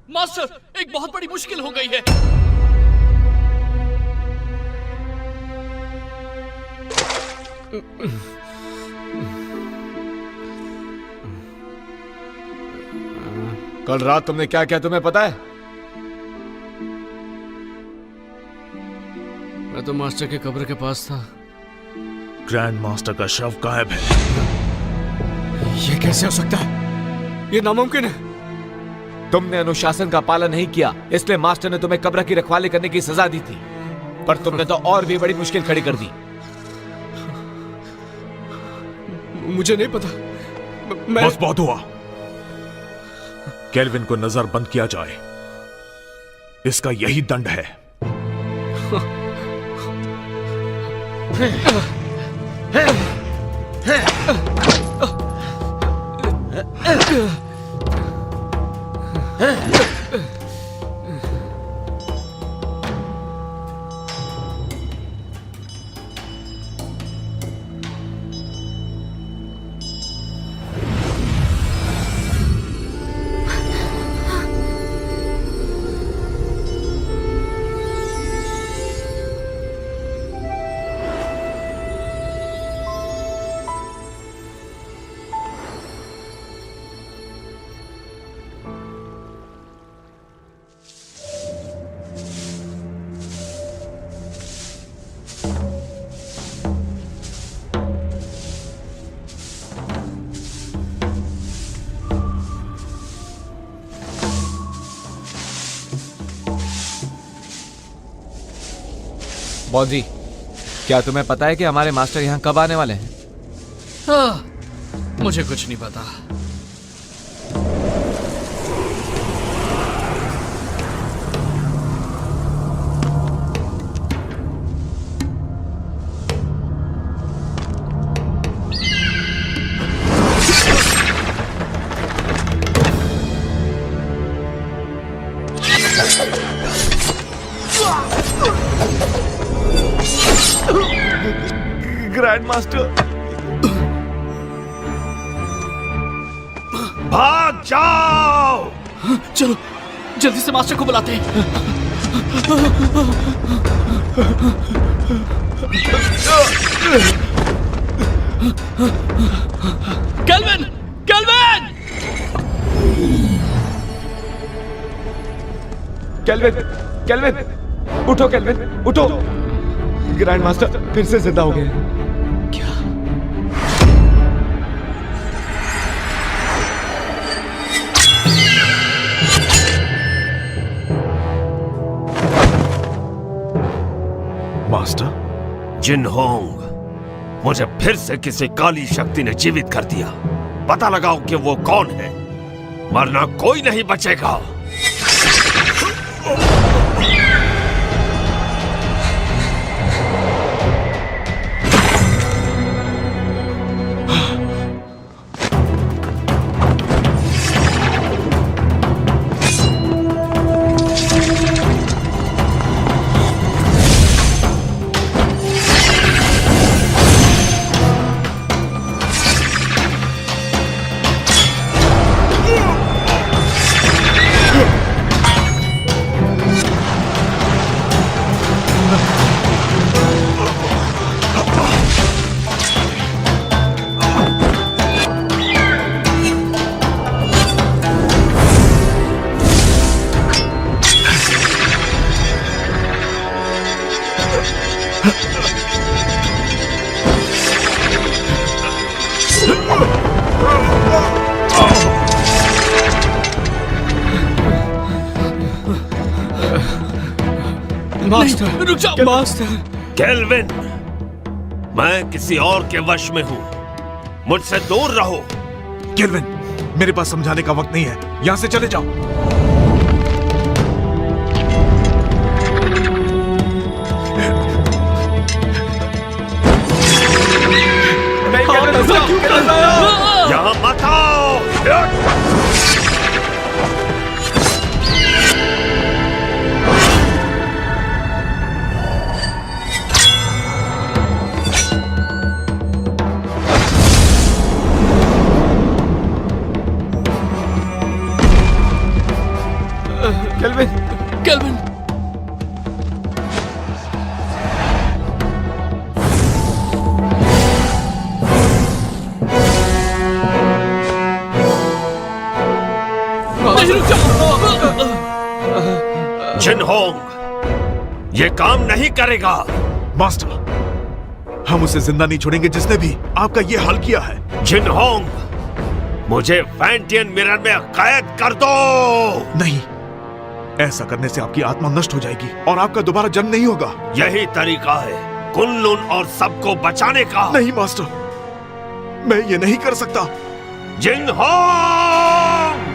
मास्टर, एक बहुत बड़ी मुश्किल हो गई है। कल रात तुमने क्या किया तुम्हें पता है? मैं तो मास्टर के कब्र के पास था। ग्रैंड मास्टर का शव गायब है। ये कैसे हो सकता है? ये नामुमकिन है। तुमने अनुशासन का पालन नहीं किया, इसलिए मास्टर ने तुम्हें कब्र की रखवाली करने की सजा दी थी, पर तुमने तो और भी बड़ी मुश्किल खड़ी कर दी। मुझे नहीं पता। मैं बस बहुत हुआ। केल्विन को नजर बंद किया जाए, इसका यही दंड है। बॉजी, क्या तुम्हें पता है कि हमारे मास्टर यहाँ कब आने वाले हैं? मुझे कुछ नहीं पता। ग्रैंड मास्टर, भाग जाओ! चलो जल्दी से मास्टर को बुलाते हैं। केल्विन! केल्विन! केल्विन! केल्विन! उठो केल्विन, उठो! ग्रैंड मास्टर फिर से जिंदा हो गए। मास्टर, जिनहोंग, मुझे फिर से किसी काली शक्ति ने जीवित कर दिया। पता लगाओ कि वो कौन है, वरना कोई नहीं बचेगा। मास्टर, रुक जाओ मास्टर। केल्विन, मैं किसी और के वश में हूं, मुझसे दूर रहो। केल्विन, मेरे पास समझाने का वक्त नहीं है, यहां से चले जाओ। यहां मत आओ। केल्विन! केल्विन! जिनहोंग, ये काम नहीं करेगा। मास्टर, हम उसे जिंदा नहीं छोड़ेंगे जिसने भी आपका ये हाल किया है। जिनहोंग, मुझे फैंटियन मिरर में कैद कर दो। नहीं, ऐसा करने से आपकी आत्मा नष्ट हो जाएगी और आपका दोबारा जन्म नहीं होगा। यही तरीका है कुनलुन और सबको बचाने का। नहीं मास्टर, मैं ये नहीं कर सकता। जिनहोंग!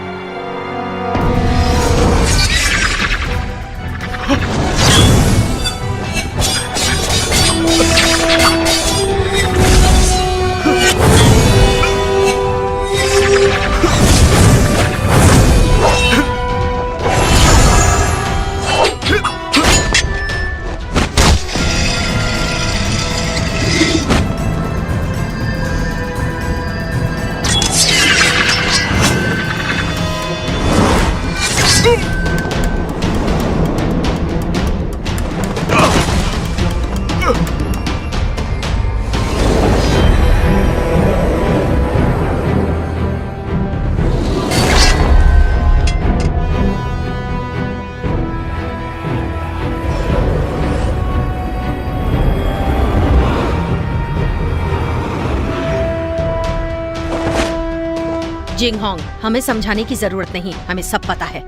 जिंगहोंग, हमें समझाने की जरूरत नहीं, हमें सब पता है।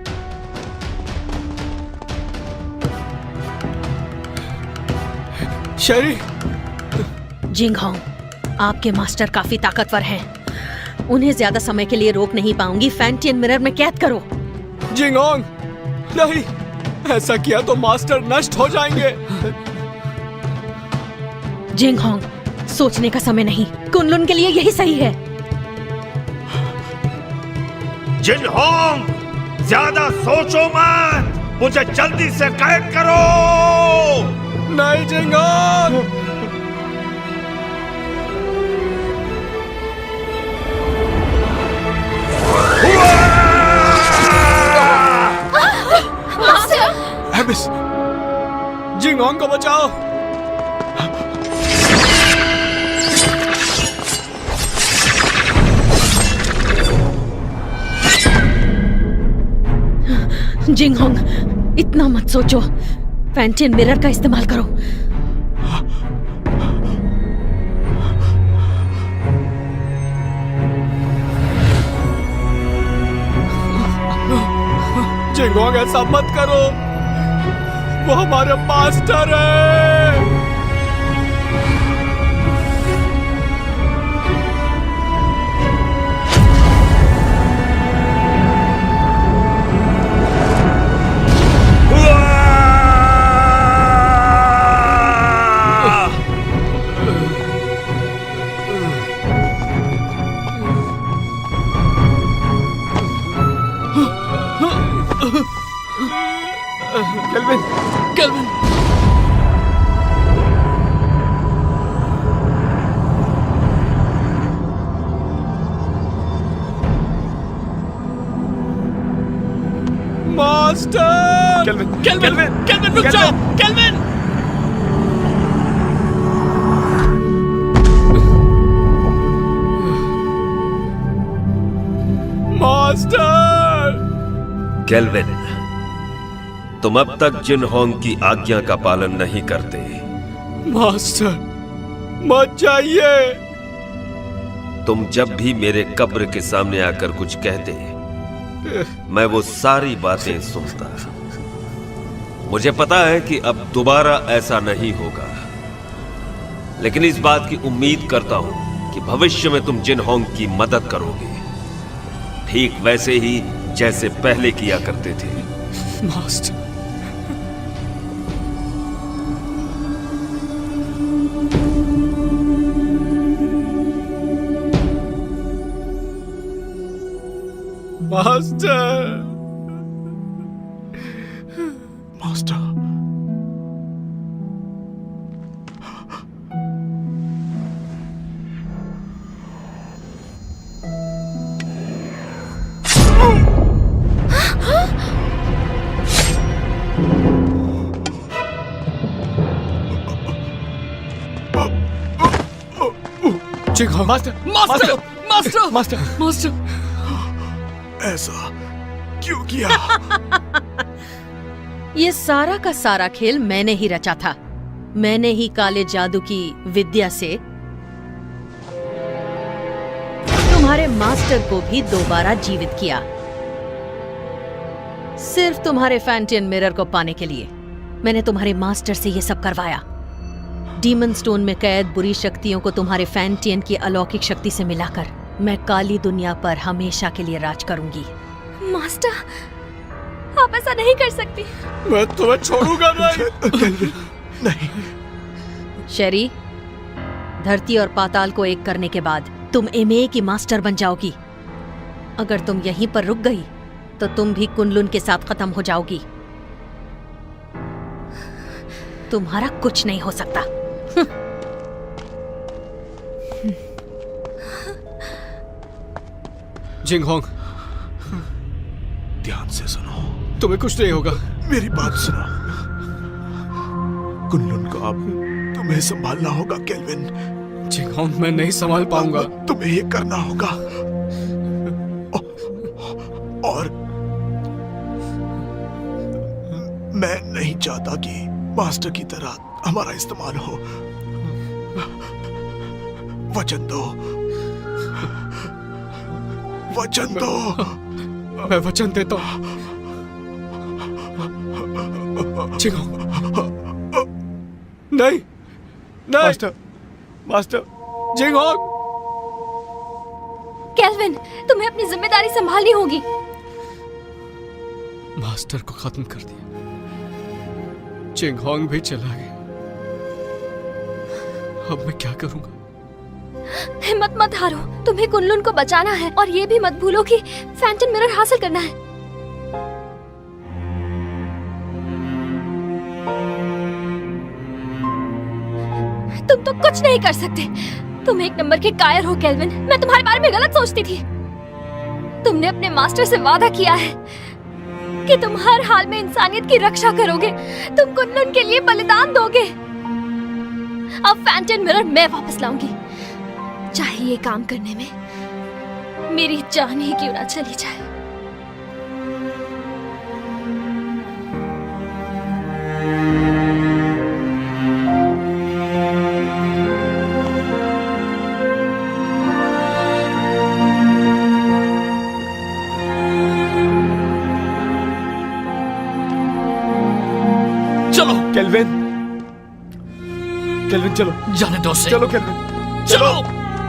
शेरी! जिंगहोंग, आपके मास्टर काफी ताकतवर हैं। उन्हें ज्यादा समय के लिए रोक नहीं पाऊंगी। फैंटियन मिरर में कैद करो। जिंगहोंग, नहीं, ऐसा किया तो मास्टर नष्ट हो जाएंगे। जिंगहोंग, सोचने का समय नहीं, कुनलुन के लिए यही सही है। जिनहोंग, ज्यादा सोचो मत, मुझे जल्दी से कैद करो। नहीं जिंगहोंग! एबिस! जिंगहोंग को बचाओ। जिंगहोंग, इतना मत सोचो, फैंटियन मिरर का इस्तेमाल करो। जिंगहोंग, ऐसा मत करो, वो हमारे मास्टर है। Kelvin! Kelvin! Master! Kelvin! Kelvin! Kelvin, रुक जाओ! केल्विन! मास्टर! केल्विन, तुम अब तक जिनहोंग की आज्ञा का पालन नहीं करते। मास्टर, मत जाइए। तुम जब भी मेरे कब्र के सामने आकर कुछ कहते, मैं वो सारी बातें सुनता। मुझे पता है कि अब दोबारा ऐसा नहीं होगा, लेकिन इस बात की उम्मीद करता हूं कि भविष्य में तुम जिनहोंग की मदद करोगे, ठीक वैसे ही जैसे पहले किया करते थे। Master, master! Master! Master! Master! Master! Master! Master! ऐसा क्यों किया? ये सारा का सारा खेल मैंने ही रचा था। मैंने ही काले जादू की विद्या से तुम्हारे मास्टर को भी दोबारा जीवित किया, सिर्फ तुम्हारे फैंटियन मिरर को पाने के लिए। मैंने तुम्हारे मास्टर से ये सब करवाया। डीमन स्टोन में कैद बुरी शक्तियों को तुम्हारे फैंटियन की अलौकिक शक्ति से मिलाकर मैं काली दुनिया पर हमेशा के लिए राज करूंगी। मास्टर, आप ऐसा नहीं कर सकती। मैं तुम्हें छोड़ूंगा नहीं। नहीं। शेरी, धरती और पाताल को एक करने के बाद तुम एमए की मास्टर बन जाओगी। अगर तुम यहीं पर रुक गई तो तुम भी कुनलुन के साथ खत्म हो जाओगी। तुम्हारा कुछ नहीं हो सकता। जिंगहोंग, ध्यान से सुनो। तुम्हें कुछ नहीं होगा। मेरी बात सुनो। कुनलुन को अब तुम्हें संभालना होगा केल्विन। जिंगहोंग, मैं नहीं संभाल पाऊंगा। तुम्हें ये करना होगा। और मैं नहीं चाहता कि मास्टर की तरह हमारा इस्तेमाल हो। वचन दो, वचन दो। मैं वचन देता हूं। नहीं, नहीं। Master, master. जिंगहोंग, केल्विन, तुम्हें अपनी जिम्मेदारी संभालनी होगी। मास्टर को खत्म कर दिया, जिंगहोंग भी चला गया। अब मैं क्या करूंगा? हिम्मत मत हारो, तुम्हें कुनलुन को बचाना है और ये भी मत भूलो कि फैंटम मिरर हासिल करना है। तुम तो कुछ नहीं कर सकते। तुम एक नंबर के कायर हो केल्विन। मैं तुम्हारे बारे में गलत सोचती थी। तुमने अपने मास्टर से वादा किया है कि तुम हर हाल में इंसानियत की रक्षा करोगे। तुम कुनलुन के लिए बलिदान दोगे। अब फैंटम मिरर मैं वापस लाऊंगी, चाहे ये काम करने में मेरी जान ही क्यों ना चली जाए। चलो केल्विन, केल्विन चलो। जाने दो उसे। चलो केल्विन, चलो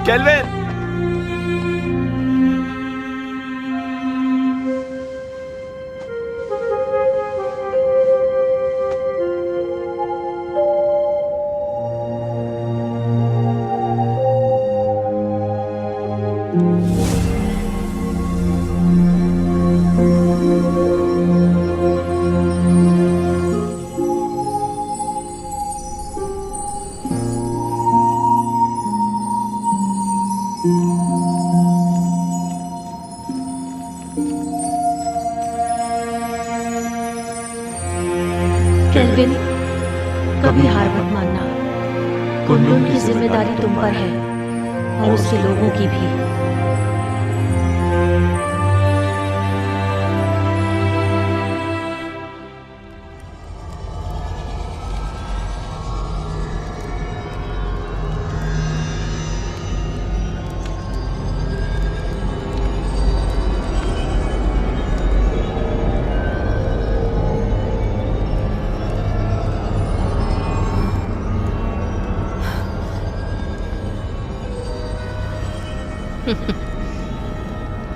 केल्विन। केल्विन, कभी हार मत मानना। कुनलुन की जिम्मेदारी तुम पर है और उसके लोगों की भी।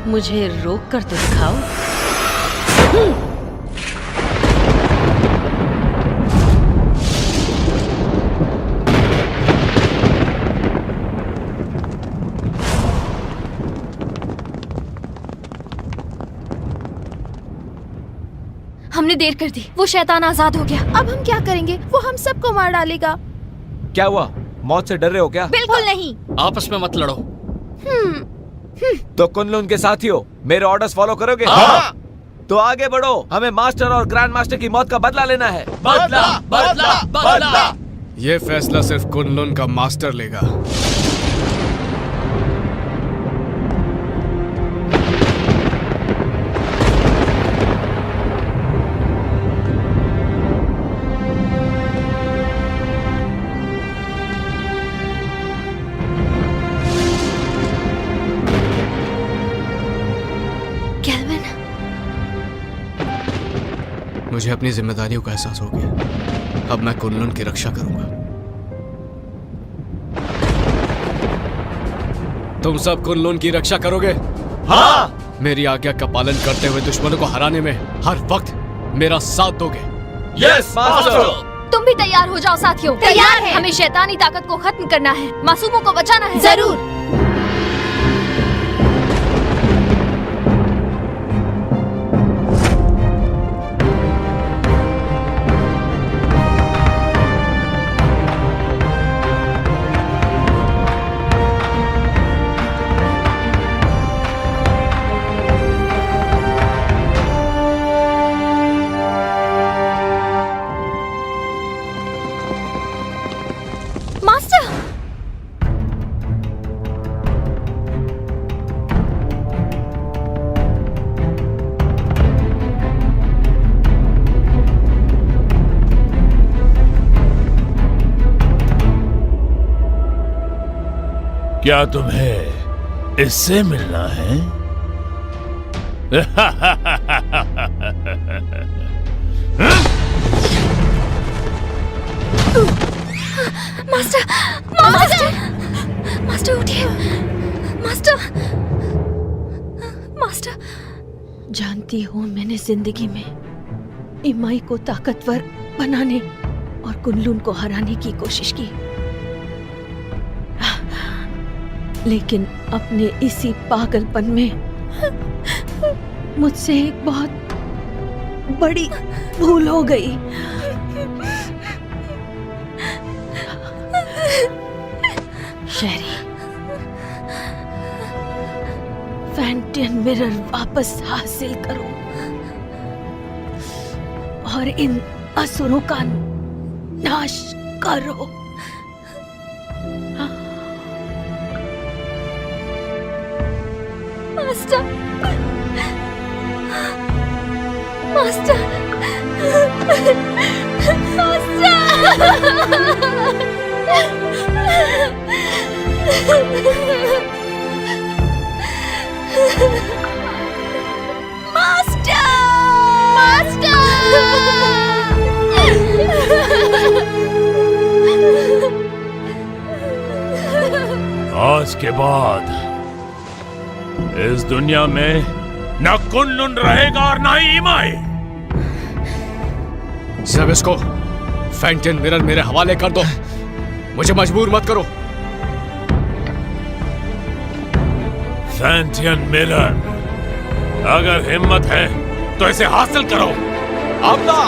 मुझे रोक कर तो दिखाओ। हमने देर कर दी। वो शैतान आजाद हो गया। अब हम क्या करेंगे? वो हम सबको मार डालेगा। क्या हुआ? मौत से डर रहे हो क्या? बिल्कुल नहीं। आपस में मत लड़ो। तो कुनलुन के साथियों, मेरे ऑर्डर्स फॉलो करोगे? हाँ। तो आगे बढ़ो। हमें मास्टर और ग्रैंड मास्टर की मौत का बदला लेना है। बदला, बदला, बदला। ये फैसला सिर्फ कुनलुन का मास्टर लेगा। मुझे अपनी जिम्मेदारियों का एहसास हो गया। अब मैं कुनलुन की रक्षा करूंगा। तुम सब कुनलुन की रक्षा करोगे? हाँ। मेरी आज्ञा का पालन करते हुए दुश्मनों को हराने में हर वक्त मेरा साथ दोगे? Yes master. तुम भी तैयार हो जाओ साथियों। तैयार है। हमें शैतानी ताकत को खत्म करना है, मासूमों को बचाना है। जरूर। मास्टर, क्या तुम्हें इससे मिलना है? मास्टर, मास्टर, मास्टर उठिए। Master, master. जानती हूँ मैंने जिंदगी में इमाई को ताकतवर बनाने और कुनलुन को हराने की कोशिश की, लेकिन अपने इसी पागलपन में मुझसे एक बहुत बड़ी भूल हो गई। शेरी, फैंटियन मिरर वापस हासिल करो और इन असुरों का नाश करो। मास्टर, मास्टर, आज के बाद इस दुनिया में न कुनलुन रहेगा और न ही इमाई। सब इसको फैंटियन मिरर मेरे हवाले कर दो। मुझे मजबूर मत करो। फैंटियन मिरर, अगर हिम्मत है तो इसे हासिल करो। आपदा।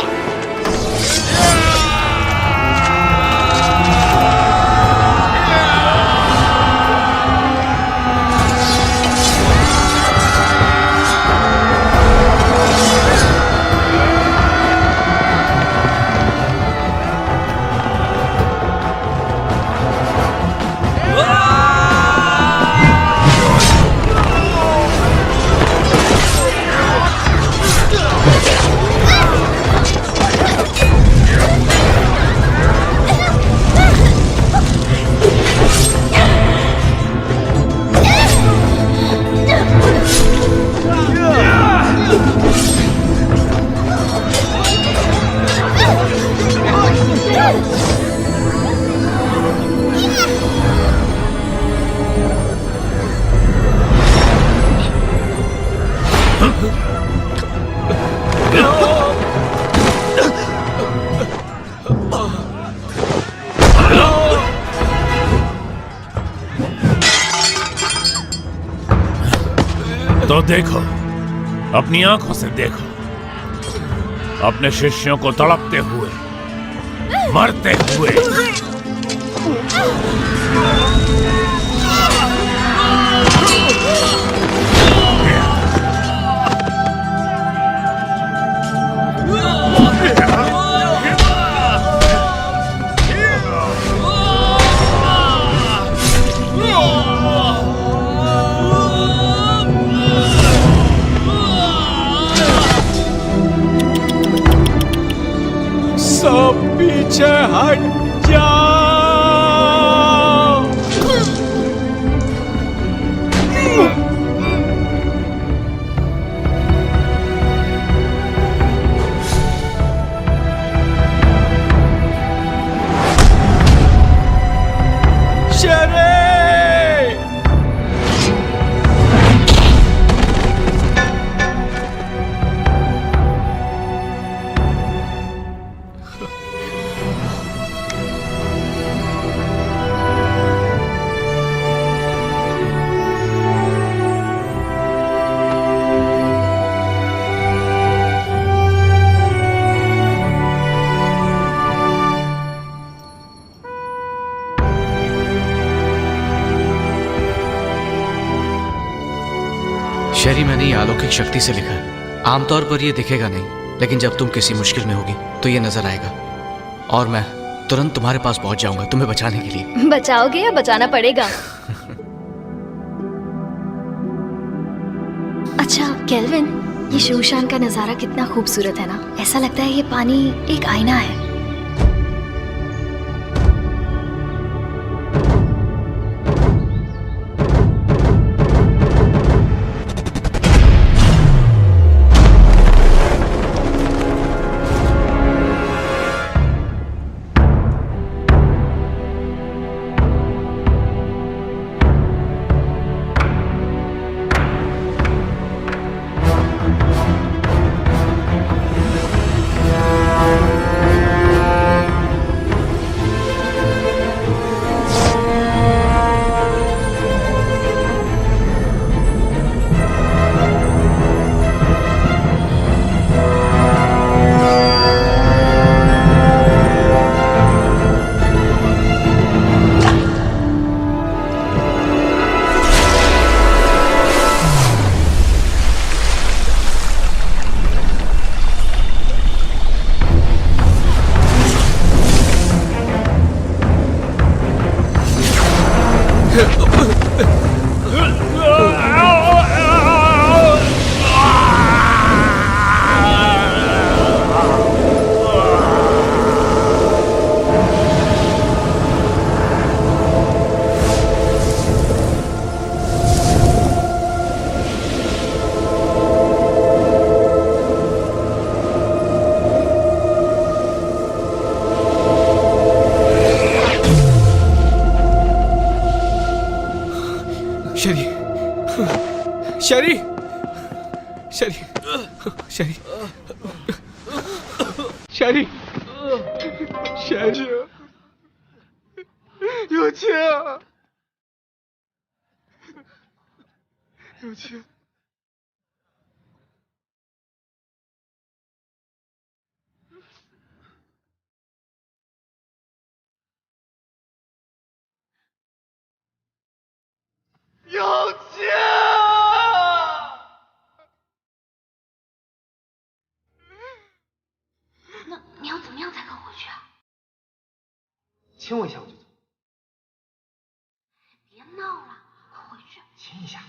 तो देखो, अपनी आंखों से देखो, अपने शिष्यों को तड़पते हुए, मरते हुए। सब पीछे हट जाओ। शेरी, मैंने ये अलौकिक शक्ति से लिखा है। आमतौर पर ये दिखेगा नहीं, लेकिन जब तुम किसी मुश्किल में होगी तो ये नजर आएगा और मैं तुरंत तुम्हारे पास पहुंच जाऊंगा तुम्हें बचाने के लिए। बचाओगे या बचाना पड़ेगा? अच्छा केल्विन, ये शूशान का नजारा कितना खूबसूरत है ना। ऐसा लगता है ये पानी एक आईना है। शेरी, शेरी, शेरी, शेरी, शेरी,有钱，有钱。有钱！那你要怎么样才肯回去啊？亲我一下我就走。别闹了，快回去。亲一下。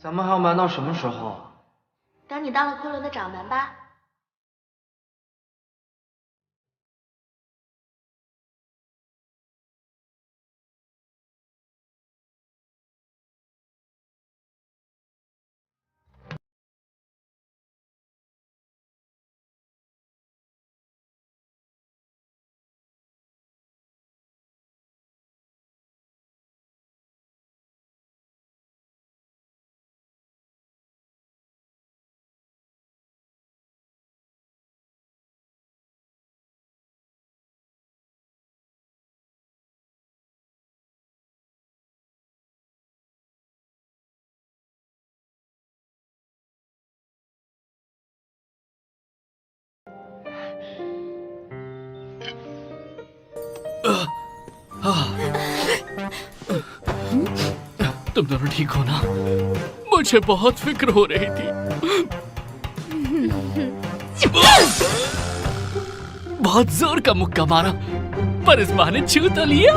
咱们还要瞒到什么时候？等你当了昆仑的掌门吧。तुम दोनों ठीक हो ना? मुझे बहुत फिक्र हो रही थी। बहुत जोर का मुक्का मारा, पर इस बहाने छू तो लिया।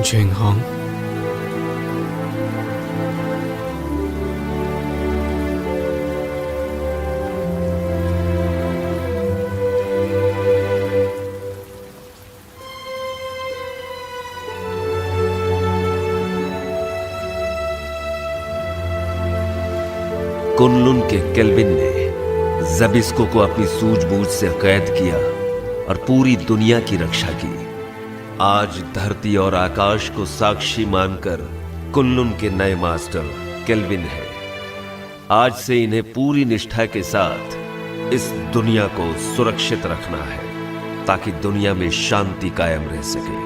जिंगहोंग, कुनलुन के केल्विन ने जबिस्को को अपनी सूझबूझ से कैद किया और पूरी दुनिया की रक्षा की। आज धरती और आकाश को साक्षी मानकर कुनलुन के नए मास्टर केल्विन है। आज से इन्हें पूरी निष्ठा के साथ इस दुनिया को सुरक्षित रखना है ताकि दुनिया में शांति कायम रह सके।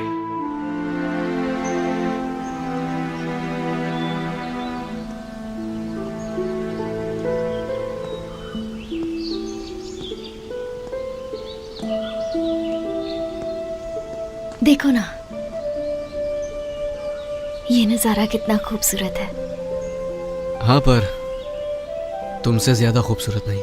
देखो ना, ये नजारा कितना खूबसूरत है। हाँ, पर तुमसे ज्यादा खूबसूरत नहीं।